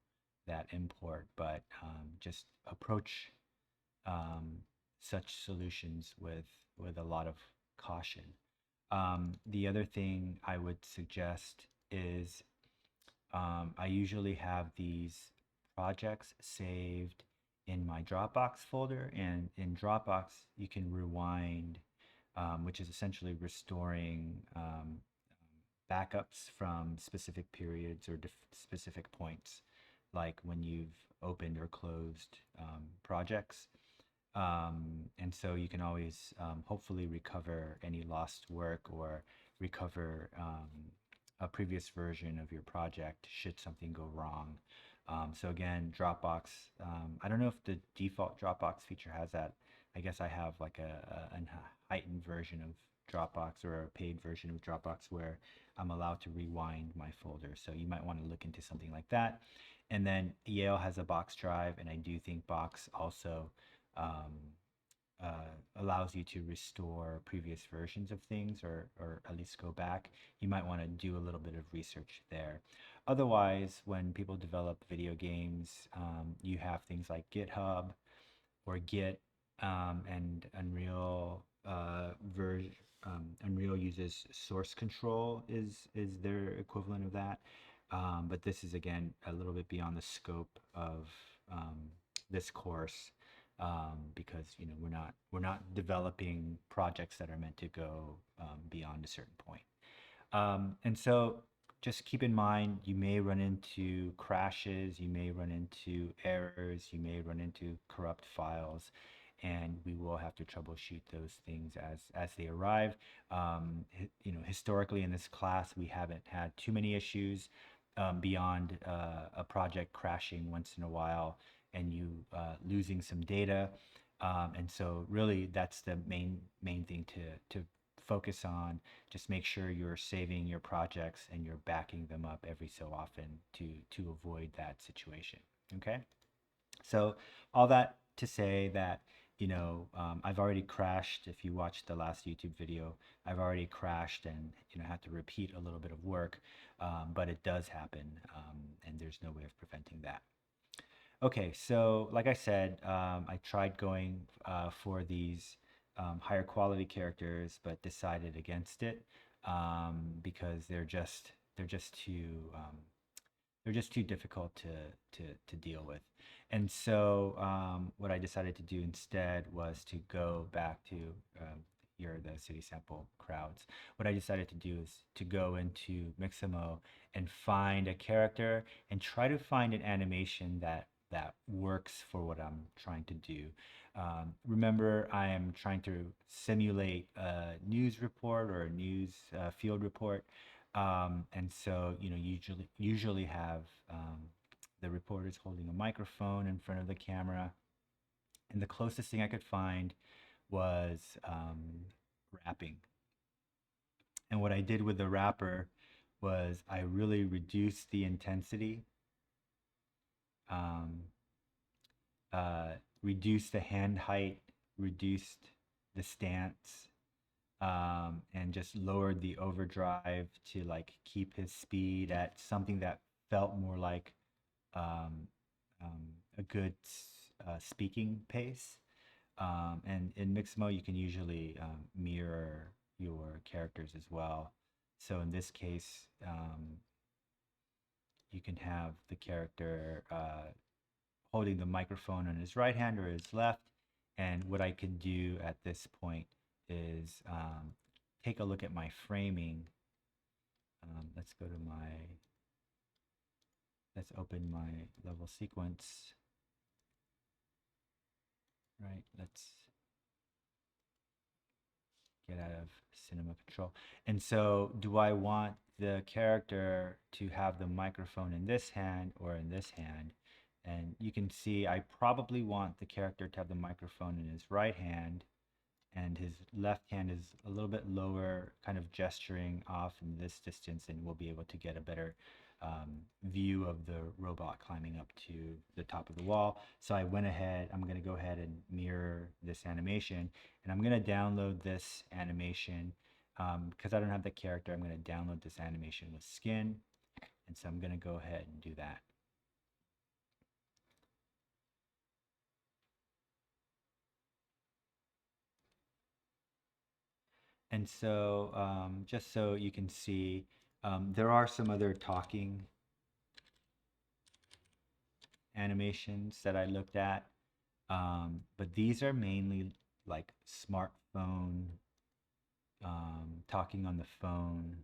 that import, but just approach such solutions with a lot of caution. The other thing I would suggest is I usually have these projects saved in my Dropbox folder, and in Dropbox you can rewind, which is essentially restoring backups from specific periods or specific points, like when you've opened or closed projects. And so you can always hopefully recover any lost work or recover a previous version of your project should something go wrong. So again, Dropbox, I don't know if the default Dropbox feature has that. I guess I have like a heightened version of Dropbox or a paid version of Dropbox where I'm allowed to rewind my folder. So you might want to look into something like that. And then Yale has a Box drive, and I do think Box also um, allows you to restore previous versions of things, or at least go back. You might want to do a little bit of research there. Otherwise, when people develop video games, you have things like GitHub or Git, and Unreal Unreal uses source control is their equivalent of that. But this is again a little bit beyond the scope of this course, because you know we're not developing projects that are meant to go beyond a certain point. And so just keep in mind, you may run into crashes, you may run into errors, you may run into corrupt files, and we will have to troubleshoot those things as they arrive. You know, historically in this class, we haven't had too many issues beyond a project crashing once in a while and you losing some data. And so really that's the main thing to focus on. Just make sure you're saving your projects and you're backing them up every so often to avoid that situation. Okay, so all that to say that, you know, I've already crashed. If you watched the last YouTube video, I've already crashed and, you know, had to repeat a little bit of work, but it does happen, and there's no way of preventing that. Okay, so like I said, I tried going for these higher quality characters, but decided against it, because they're just too difficult to deal with. And so what I decided to do instead was to go back to here are the city sample crowds. What I decided to do is to go into Mixamo and find a character and try to find an animation that works for what I'm trying to do. Remember, I am trying to simulate a news report or a news field report. And so, you know, usually have the reporters holding a microphone in front of the camera. And the closest thing I could find was rapping. And what I did with the rapper was I really reduced the intensity, um, reduced the hand height, reduced the stance, and just lowered the overdrive to like keep his speed at something that felt more like um, a good speaking pace. And in Mixamo, you can usually mirror your characters as well. So in this case, you can have the character holding the microphone on his right hand or his left. And what I can do at this point is take a look at my framing. Let's go to let's open my level sequence. Right, let's get out of cinema control. And so do I want the character to have the microphone in this hand or in this hand? And you can see I probably want the character to have the microphone in his right hand, and his left hand is a little bit lower, kind of gesturing off in this distance, and we'll be able to get a better view of the robot climbing up to the top of the wall. So I went ahead, I'm going to go ahead and mirror this animation, and I'm going to download this animation because I don't have the character. I'm going to download this animation with skin, and so I'm going to go ahead and do that. And so just so you can see, there are some other talking animations that I looked at, but these are mainly like smartphone, talking on the phone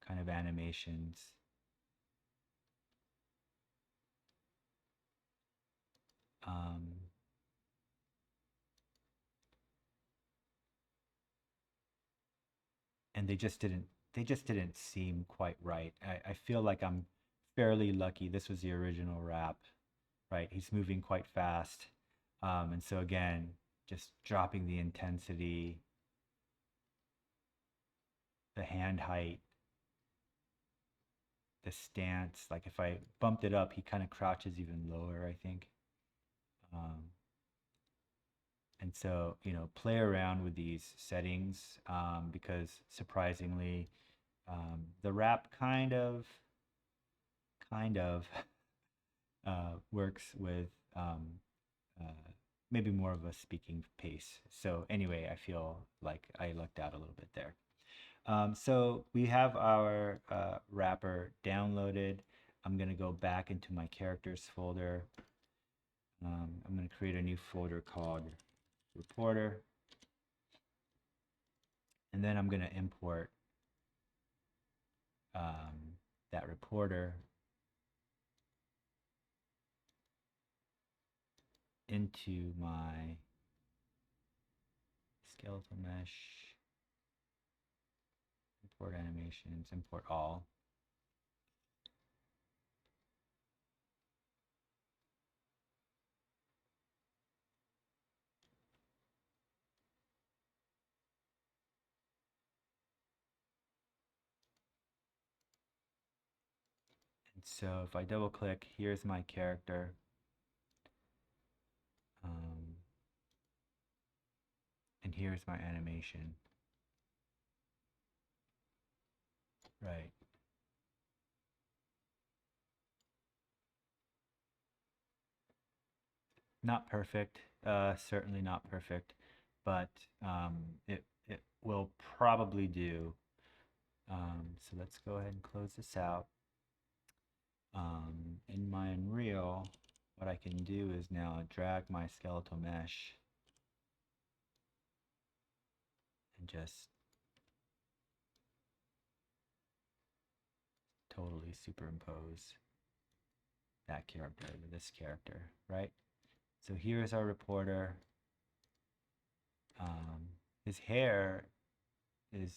kind of animations. And they just didn't seem quite right. I feel like I'm fairly lucky. This was the original rap, right? He's moving quite fast. And so again, just dropping the intensity, the hand height, the stance. Like if I bumped it up, he kind of crouches even lower, I think. And so, you know, play around with these settings because surprisingly, the rap kind of works with maybe more of a speaking pace. So anyway, I feel like I lucked out a little bit there. So we have our wrapper downloaded. I'm going to go back into my characters folder. I'm going to create a new folder called reporter. And then I'm going to import that reporter into my skeletal mesh, import animations, import all. And so if I double click, here's my character. And here's my animation. Right. Not perfect, certainly not perfect, but it will probably do. So let's go ahead and close this out. In my Unreal, what I can do is now drag my skeletal mesh and just totally superimpose that character with this character, right? So here's our reporter. His hair is,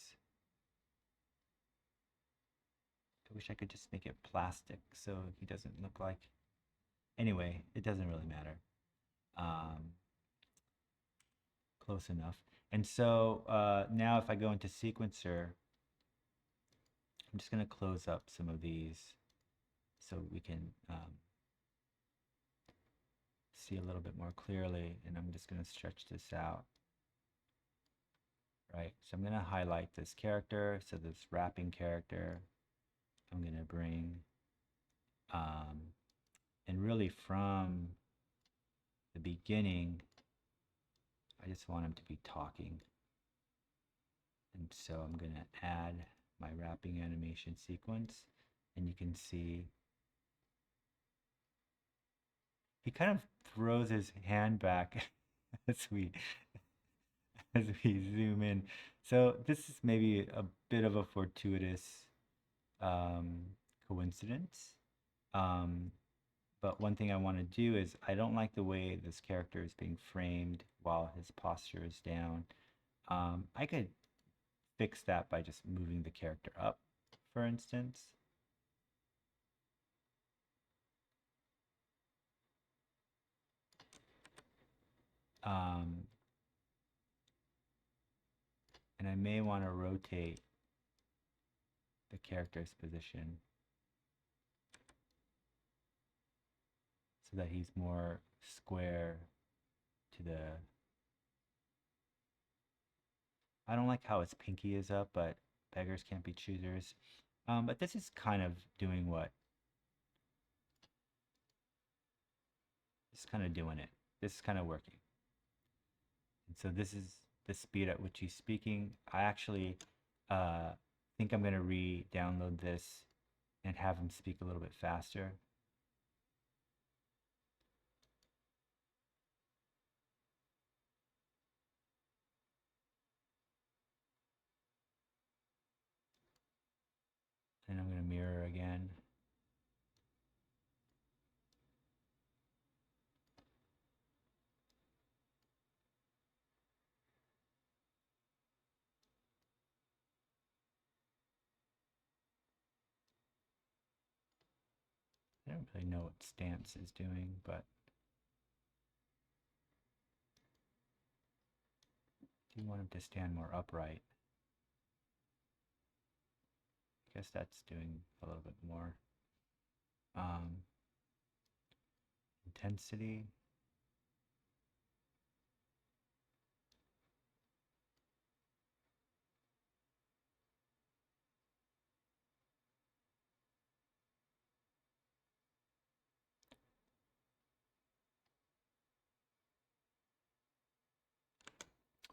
I wish I could just make it plastic so he doesn't look like, anyway, it doesn't really matter. Close enough. And so now if I go into sequencer, I'm just going to close up some of these so we can see a little bit more clearly, and I'm just going to stretch this out. Right, so I'm going to highlight this character, so this wrapping character. I'm going to bring, and really from the beginning, I just want him to be talking. And so I'm going to add my wrapping animation sequence, and you can see he kind of throws his hand back as we zoom in. So this is maybe a bit of a fortuitous coincidence. But one thing I want to do is I don't like the way this character is being framed while his posture is down. I could fix that by just moving the character up, for instance. And I may want to rotate the character's position so that he's more square to the... I don't like how his pinky is up, but beggars can't be choosers. But this is kind of doing what? This is kind of doing it. This is kind of working. And so this is the speed at which he's speaking. I actually think I'm going to re-download this and have him speak a little bit faster. And I'm going to mirror again. I don't really know what stance is doing, but I do want him to stand more upright. I guess that's doing a little bit more. Intensity.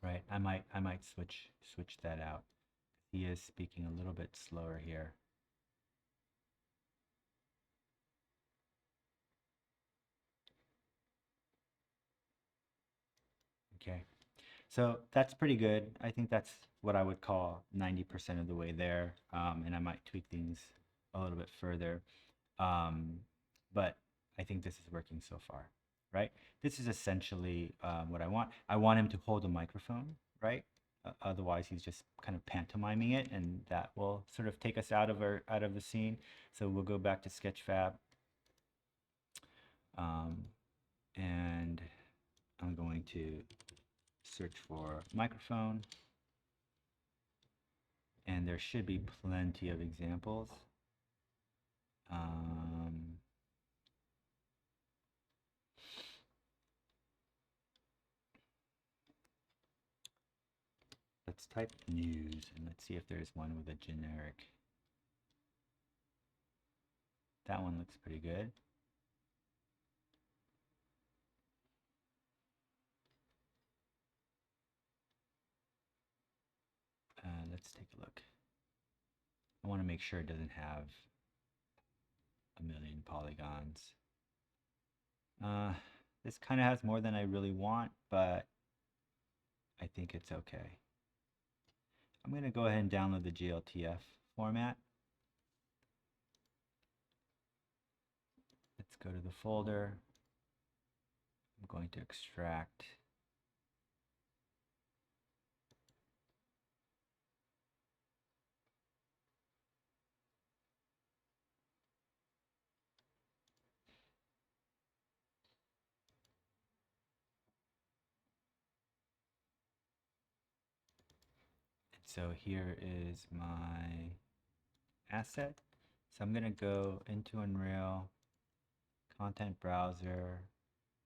Right, I might switch that out. He is speaking a little bit slower here. Okay, so that's pretty good. I think that's what I would call 90% of the way there, and I might tweak things a little bit further. But I think this is working so far, right? This is essentially what I want. I want him to hold a microphone, right? Otherwise, he's just kind of pantomiming it, and that will sort of take us out of the scene. So we'll go back to Sketchfab, and I'm going to search for microphone, and there should be plenty of examples. Let's type news and let's see if there's one with a generic. That one looks pretty good. Let's take a look. I want to make sure it doesn't have a million polygons. This kind of has more than I really want, but I think it's okay. I'm going to go ahead and download the GLTF format. Let's go to the folder. I'm going to extract. So here is my asset. So I'm going to go into Unreal, Content Browser,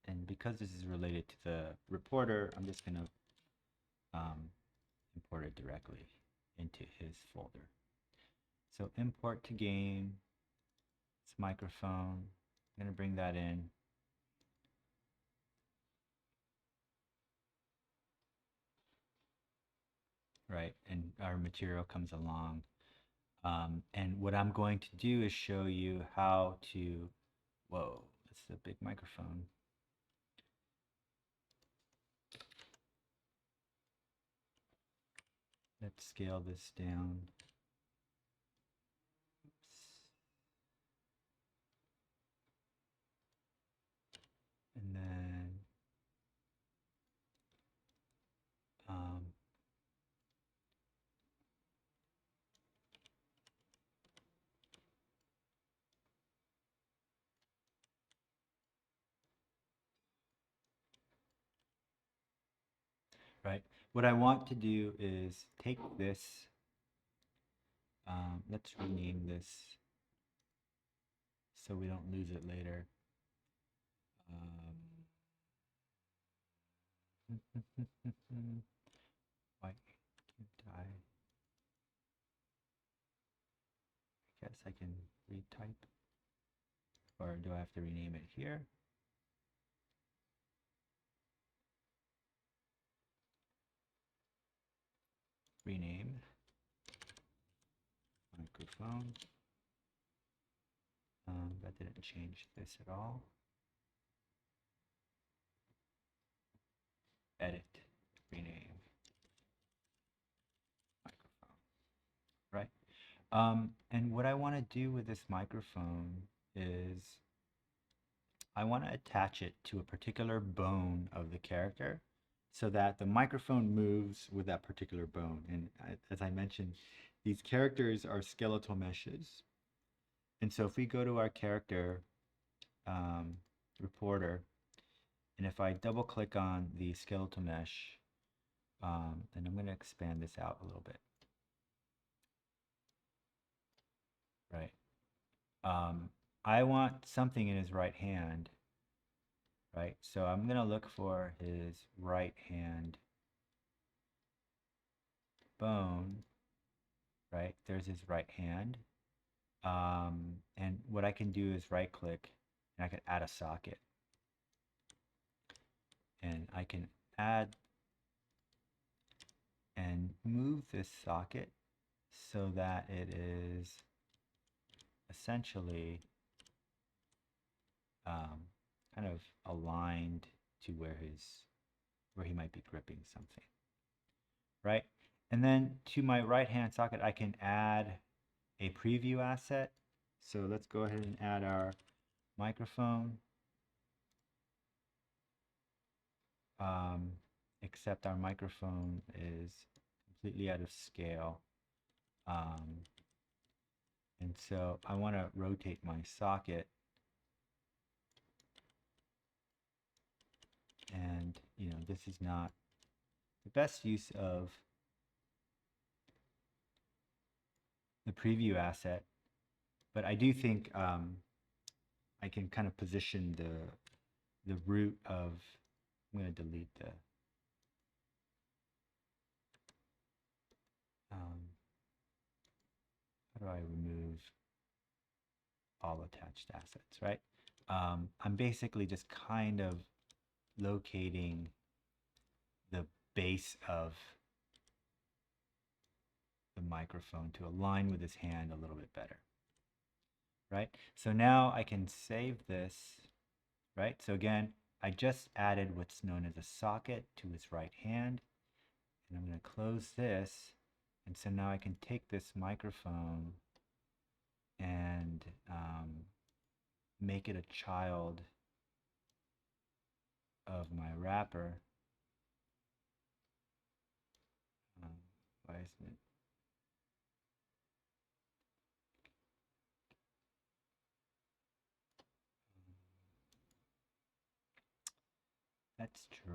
and because this is related to the reporter, I'm just going to import it directly into his folder. So import to game, it's microphone. I'm going to bring that in. right? And our material comes along. And what I'm going to do is show you how to, whoa, that's a big microphone. Let's scale this down. Oops. And then right, what I want to do is take this, let's rename this so we don't lose it later. Why can't I? Guess I can retype, or do I have to rename it here? Rename microphone. That didn't change this at all. Edit, rename microphone, right? And what I want to do with this microphone is I want to attach it to a particular bone of the character so that the microphone moves with that particular bone. And as I mentioned, these characters are skeletal meshes. And so if we go to our character reporter, and if I double click on the skeletal mesh, and I'm going to expand this out a little bit, right? I want something in his right hand, right? So I'm going to look for his right hand bone, right? There's his right hand. And what I can do is right click and I can add a socket. And I can add and move this socket so that it is essentially kind of aligned to where he might be gripping something, right? And then to my right hand socket, I can add a preview asset. So let's go ahead and add our microphone, except our microphone is completely out of scale. And so I want to rotate my socket, and this is not the best use of the preview asset, but I do think I can kind of position the root of, I'm going to delete the how do I remove all attached assets, right? I'm basically just kind of locating the base of the microphone to align with his hand a little bit better, right? So now I can save this, right? So again, I just added what's known as a socket to his right hand, and I'm going to close this. And so now I can take this microphone and make it a child of my wrapper. Why isn't it? That's strange.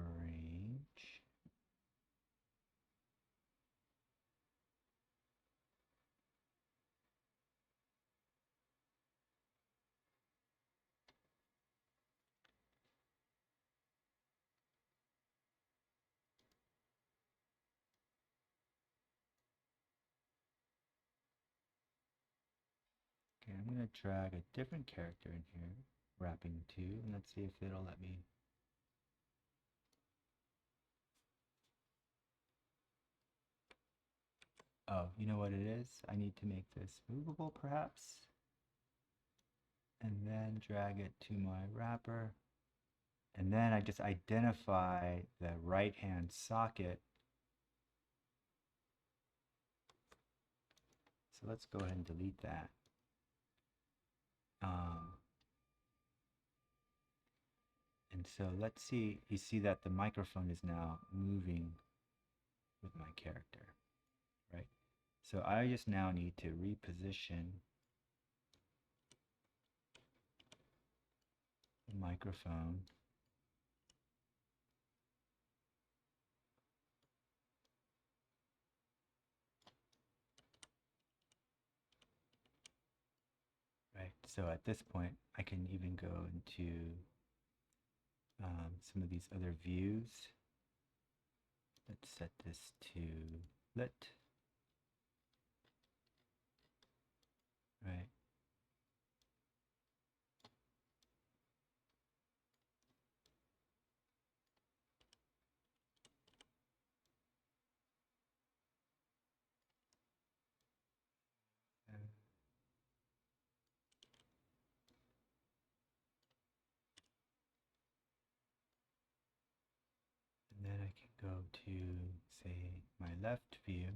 Okay, I'm going to drag a different character in here, wrapping 2, and let's see if it'll let me. Oh, you know what it is? I need to make this movable perhaps. And then drag it to my wrapper. And then I just identify the right hand socket. So let's go ahead and delete that. And so let's see, you see that the microphone is now moving with my character, right? So I just now need to reposition the microphone. Right, so at this point, I can even go into some of these other views. Let's set this to lit. Right. And then I can go to, say, my left view.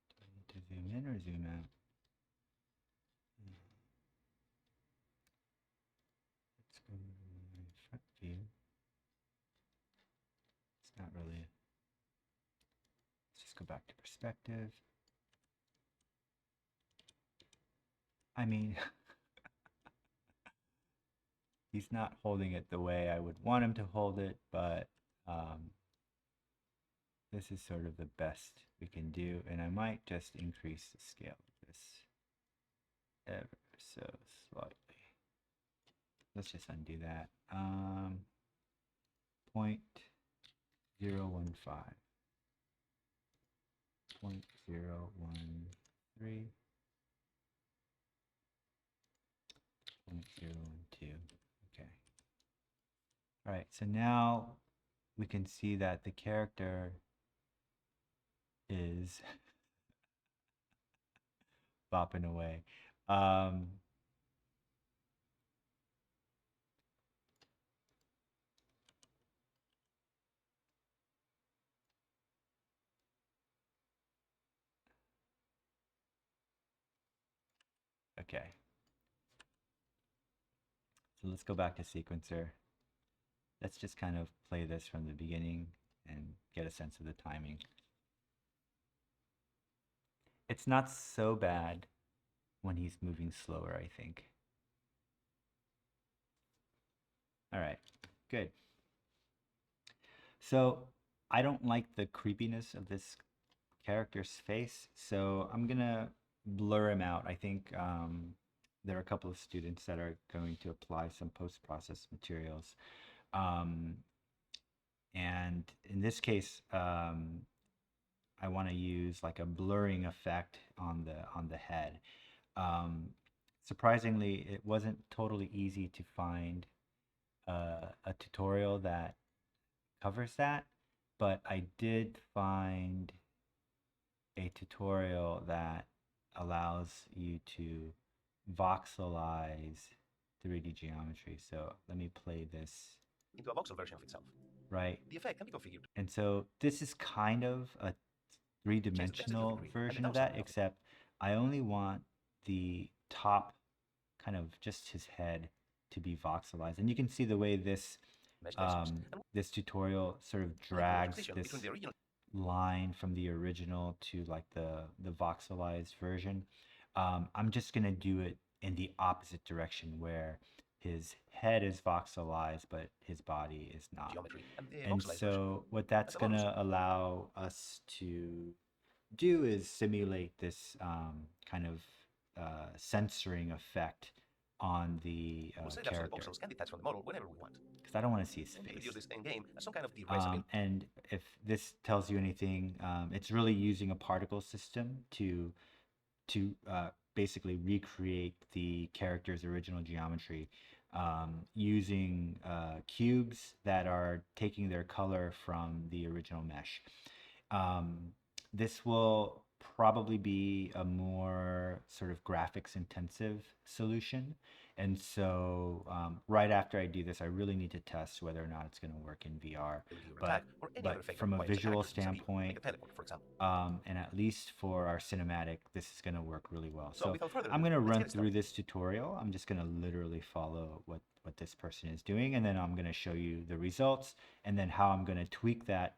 Do I need to zoom in or zoom out? Let's go to my front view. It's not really. Let's just go back to perspective. I mean, he's not holding it the way I would want him to hold it, but this is sort of the best we can do. And I might just increase the scale of this ever so slightly. Let's just undo that. 0.015. 0.013. 0.012. Okay. All right, so now we can see that the character is bopping away. Okay. So let's go back to sequencer. Let's just kind of play this from the beginning and get a sense of the timing. It's not so bad when he's moving slower, I think. All right, good. So I don't like the creepiness of this character's face, so I'm gonna blur him out. I think there are a couple of students that are going to apply some post-process materials. And in this case, I want to use like a blurring effect on the head. Surprisingly, it wasn't totally easy to find a tutorial that covers that, but I did find a tutorial that allows you to voxelize 3D geometry. So let me play this into a voxel version of itself. Right. The effect can be configured. And so this is kind of a three-dimensional version of that, except I only want the top kind of just his head to be voxelized. And you can see the way this this tutorial sort of drags this line from the original to like the voxelized version. I'm just gonna do it in the opposite direction where his head is voxelized, but his body is not. And so what that's gonna allow us to do is simulate this kind of censoring effect on the character. Because I don't want to see his face. And if this tells you anything, it's really using a particle system to basically recreate the character's original geometry using cubes that are taking their color from the original mesh. This will probably be a more sort of graphics intensive solution. And so right after I do this, I really need to test whether or not it's going to work in VR. But, or any but other effect that from a requires visual character to disappear, standpoint, like a teleport, for example. and at least for our cinematic, this is going to work really well. So So without further I'm ado, going to let's run get through started. this tutorial. I'm just going to literally follow what this person is doing, and then I'm going to show you the results, and then how I'm going to tweak that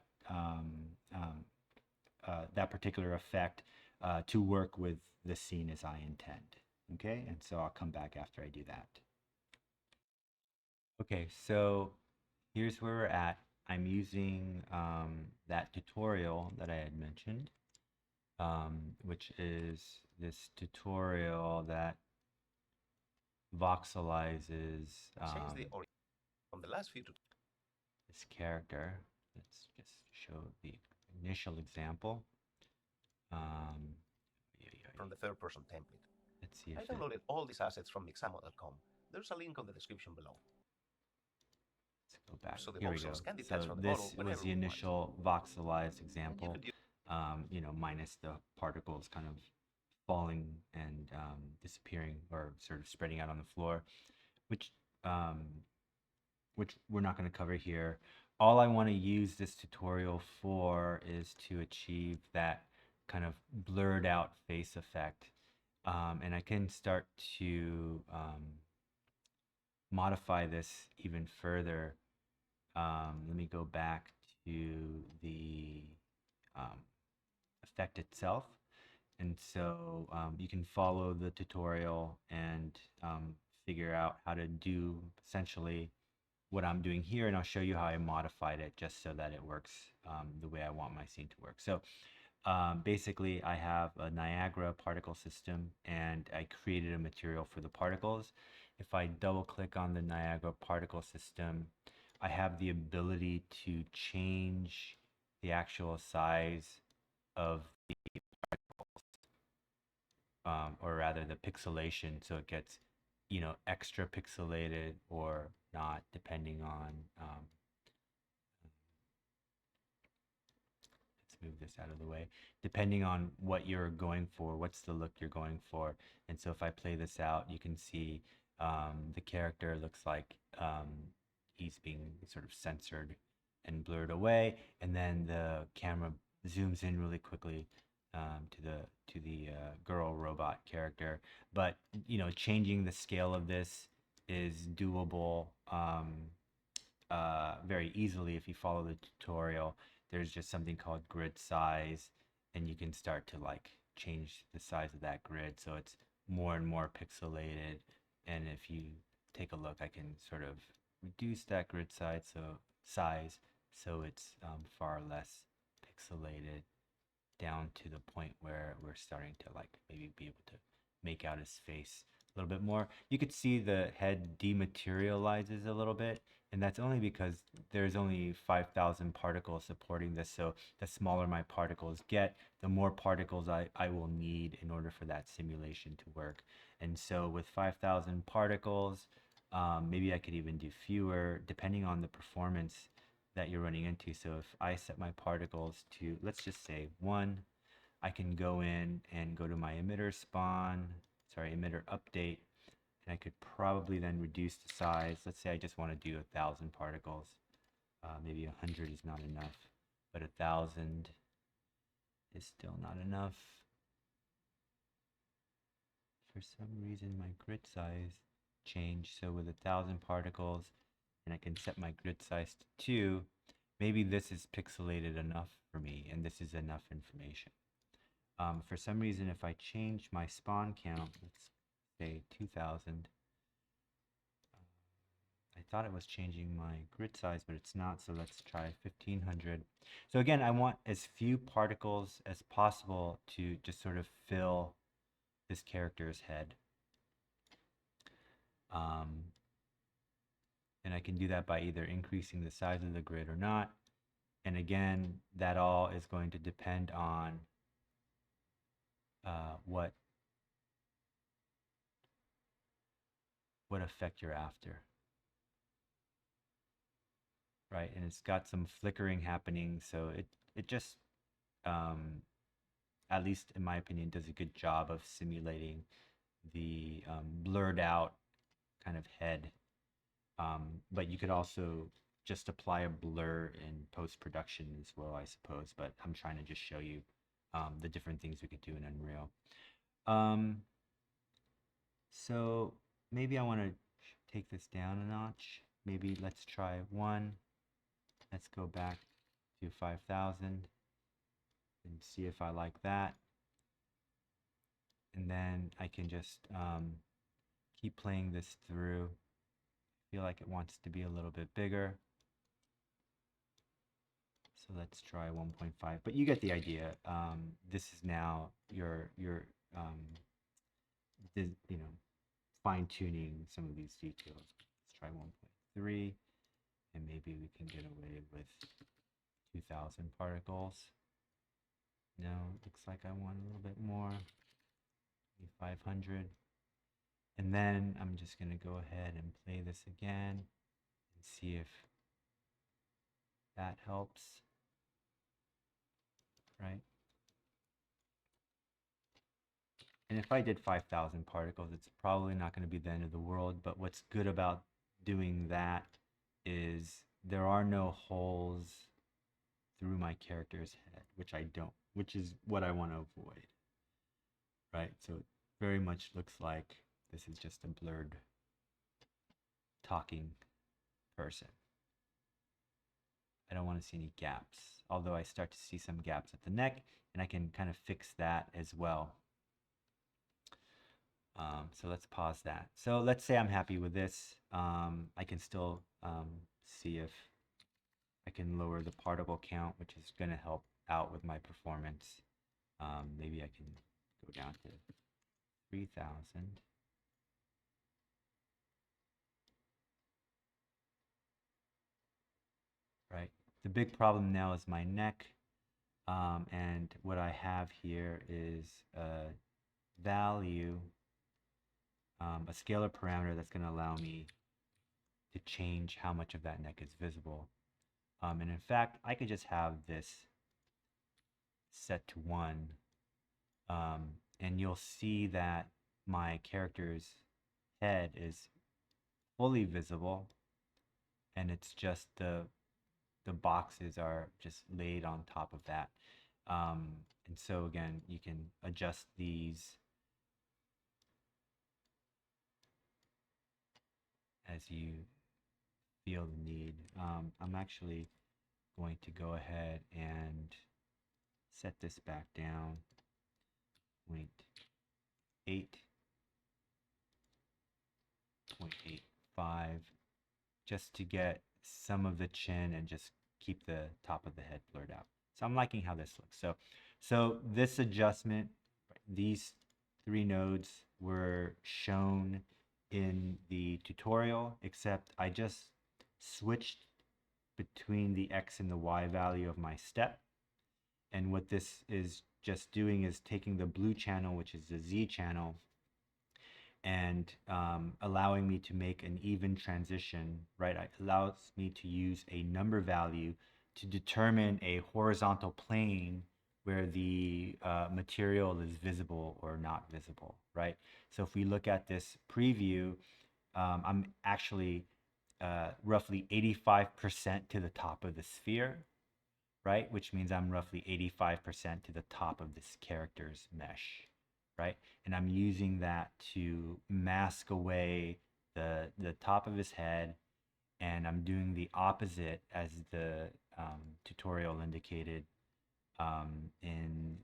that particular effect to work with the scene as I intend. Okay, and so I'll come back after I do that. Okay, so here's where we're at. I'm using that tutorial that I had mentioned, which is this tutorial that voxelizes Change the origin from the last few to this character. Let's just show the initial example. from the third-person template. Let's see if I downloaded all these assets from Mixamo.com. There's a link on the description below. Let's go back. So the Here we go. voxels can detach So from the this model was whenever the we want. initial voxelized And example, you you know, minus the particles kind of falling and disappearing or sort of spreading out on the floor, which we're not going to cover here. All I want to use this tutorial for is to achieve that kind of blurred out face effect. And I can start to modify this even further. Let me go back to the effect itself. And so you can follow the tutorial and figure out how to do essentially what I'm doing here, and I'll show you how I modified it just so that it works the way I want my scene to work. So basically, I have a NIAGARA particle system, and I created a material for the particles. If I double click on the NIAGARA particle system, I have the ability to change the actual size of the particles, or rather the pixelation, so it gets, you know, extra pixelated or not, depending on let's move this out of the way, depending on what you're going for, what's the look you're going for. And so if I play this out, you can see the character looks like he's being sort of censored and blurred away, and then the camera zooms in really quickly to the girl robot character. But you know, changing the scale of this is doable very easily if you follow the tutorial. There's just something called grid size, and you can start to like change the size of that grid so it's more and more pixelated. And if you take a look, I can sort of reduce that grid size so it's far less pixelated, down to the point where we're starting to like maybe be able to make out his face a little bit more. You could see the head dematerializes a little bit, and that's only because there's only 5,000 particles supporting this. So the smaller my particles get, the more particles I will need in order for that simulation to work. And so with 5,000 particles, maybe I could even do fewer depending on the performance that you're running into. So if I set my particles to, let's just say 1, I can go in and go to my emitter emitter update, and I could probably then reduce the size. Let's say I just want to do 1,000 particles. Maybe 100 is not enough, but 1,000 is still not enough. For some reason, my grid size changed. So with 1,000 particles, and I can set my grid size to 2, maybe this is pixelated enough for me, and this is enough information. For some reason, if I change my spawn count, let's say 2,000, I thought it was changing my grid size, but it's not, so let's try 1,500. So again, I want as few particles as possible to just sort of fill this character's head. And I can do that by either increasing the size of the grid or not. And again, that all is going to depend on what effect you're after, right? And it's got some flickering happening, so it just at least in my opinion, does a good job of simulating the blurred out kind of head. But you could also just apply a blur in post-production as well, I suppose. But I'm trying to just show you the different things we could do in Unreal. So maybe I want to take this down a notch. Maybe let's try 1. Let's go back to 5,000 and see if I like that. And then I can just keep playing this through. I feel like it wants to be a little bit bigger. So let's try 1.5, but you get the idea. This is now your fine tuning some of these details. Let's try 1.3, and maybe we can get away with 2,000 particles. No, looks like I want a little bit more, maybe 500. And then I'm just going to go ahead and play this again and see if that helps, right? And if I did 5,000 particles, it's probably not going to be the end of the world. But what's good about doing that is there are no holes through my character's head, which is what I want to avoid, right? So it very much looks like this is just a blurred talking person. I don't want to see any gaps, although I start to see some gaps at the neck, and I can kind of fix that as well. So let's pause that. So let's say I'm happy with this. I can still see if I can lower the particle count, which is going to help out with my performance. Maybe I can go down to 3,000. Right. The big problem now is my neck. And what I have here is a value, a scalar parameter that's going to allow me to change how much of that neck is visible. And in fact, I could just have this set to 1. And you'll see that my character's head is fully visible, and it's just the boxes are just laid on top of that. And so again, you can adjust these as you feel the need. I'm actually going to go ahead and set this back down 0.8, 0.85, just to get some of the chin and just keep the top of the head blurred out. So I'm liking how this looks. So this adjustment, these 3 nodes were shown in the tutorial, except I just switched between the X and the Y value of my step. And what this is just doing is taking the blue channel, which is the Z channel, and allowing me to make an even transition, right? It allows me to use a number value to determine a horizontal plane where the material is visible or not visible, right? So if we look at this preview, I'm actually roughly 85% to the top of the sphere, right? Which means I'm roughly 85% to the top of this character's mesh, right? And I'm using that to mask away the top of his head, and I'm doing the opposite as the tutorial indicated in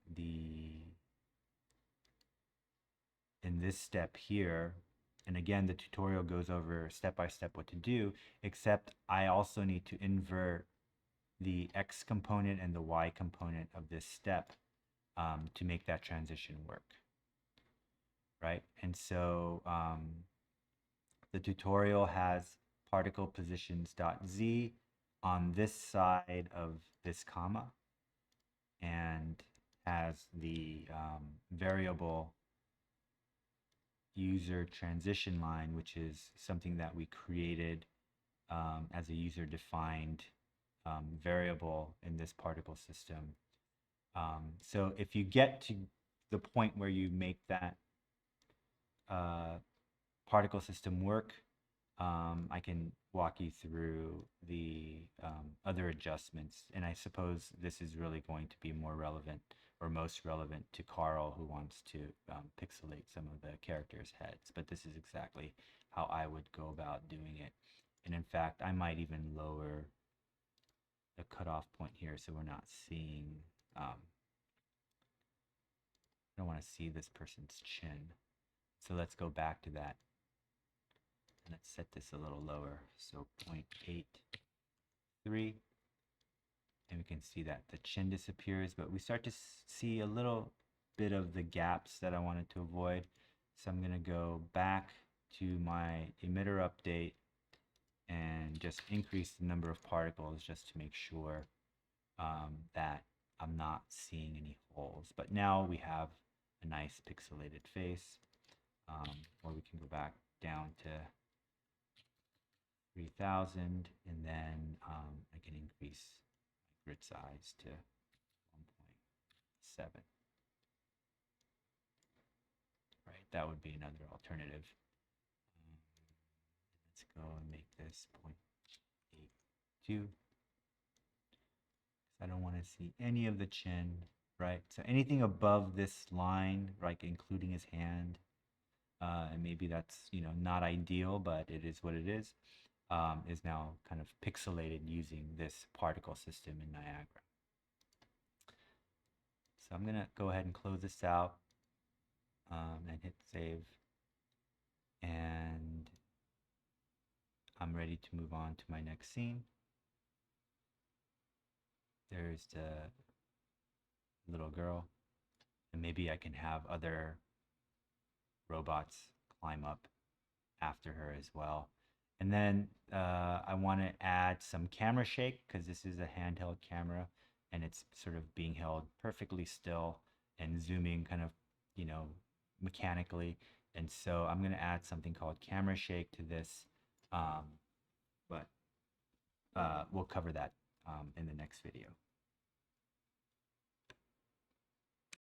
this step here. And again, the tutorial goes over step by step what to do, except I also need to invert the X component and the Y component of this step to make that transition work, right? And so the tutorial has particle positions.z on this side of this comma, and has the variable user transition line, which is something that we created as a user defined variable in this particle system So if you get to the point where you make that particle system work, I can walk you through the other adjustments. And I suppose this is really going to be more relevant or most relevant to Carl, who wants to pixelate some of the characters' heads. But this is exactly how I would go about doing it. And in fact, I might even lower the cutoff point here so we're not seeing, I don't want to see this person's chin. So let's go back to that. And let's set this a little lower. So 0.83. And we can see that the chin disappears, but we start to see a little bit of the gaps that I wanted to avoid. So I'm going to go back to my emitter update and just increase the number of particles just to make sure that I'm not seeing any holes. But now we have a nice pixelated face, or we can go back down to 3000, and then I can increase my grid size to 1.7. Right, that would be another alternative. Let's go and make this 0.82. I don't want to see any of the chin, right? So anything above this line, like including his hand, and maybe that's, you know, not ideal, but it is what it is now kind of pixelated using this particle system in Niagara. So I'm gonna go ahead and close this out and hit save. And I'm ready to move on to my next scene. There's the little girl, and maybe I can have other robots climb up after her as well. And then I want to add some camera shake because this is a handheld camera and it's sort of being held perfectly still and zooming kind of, you know, mechanically. And so I'm going to add something called camera shake to this, but we'll cover that in the next video.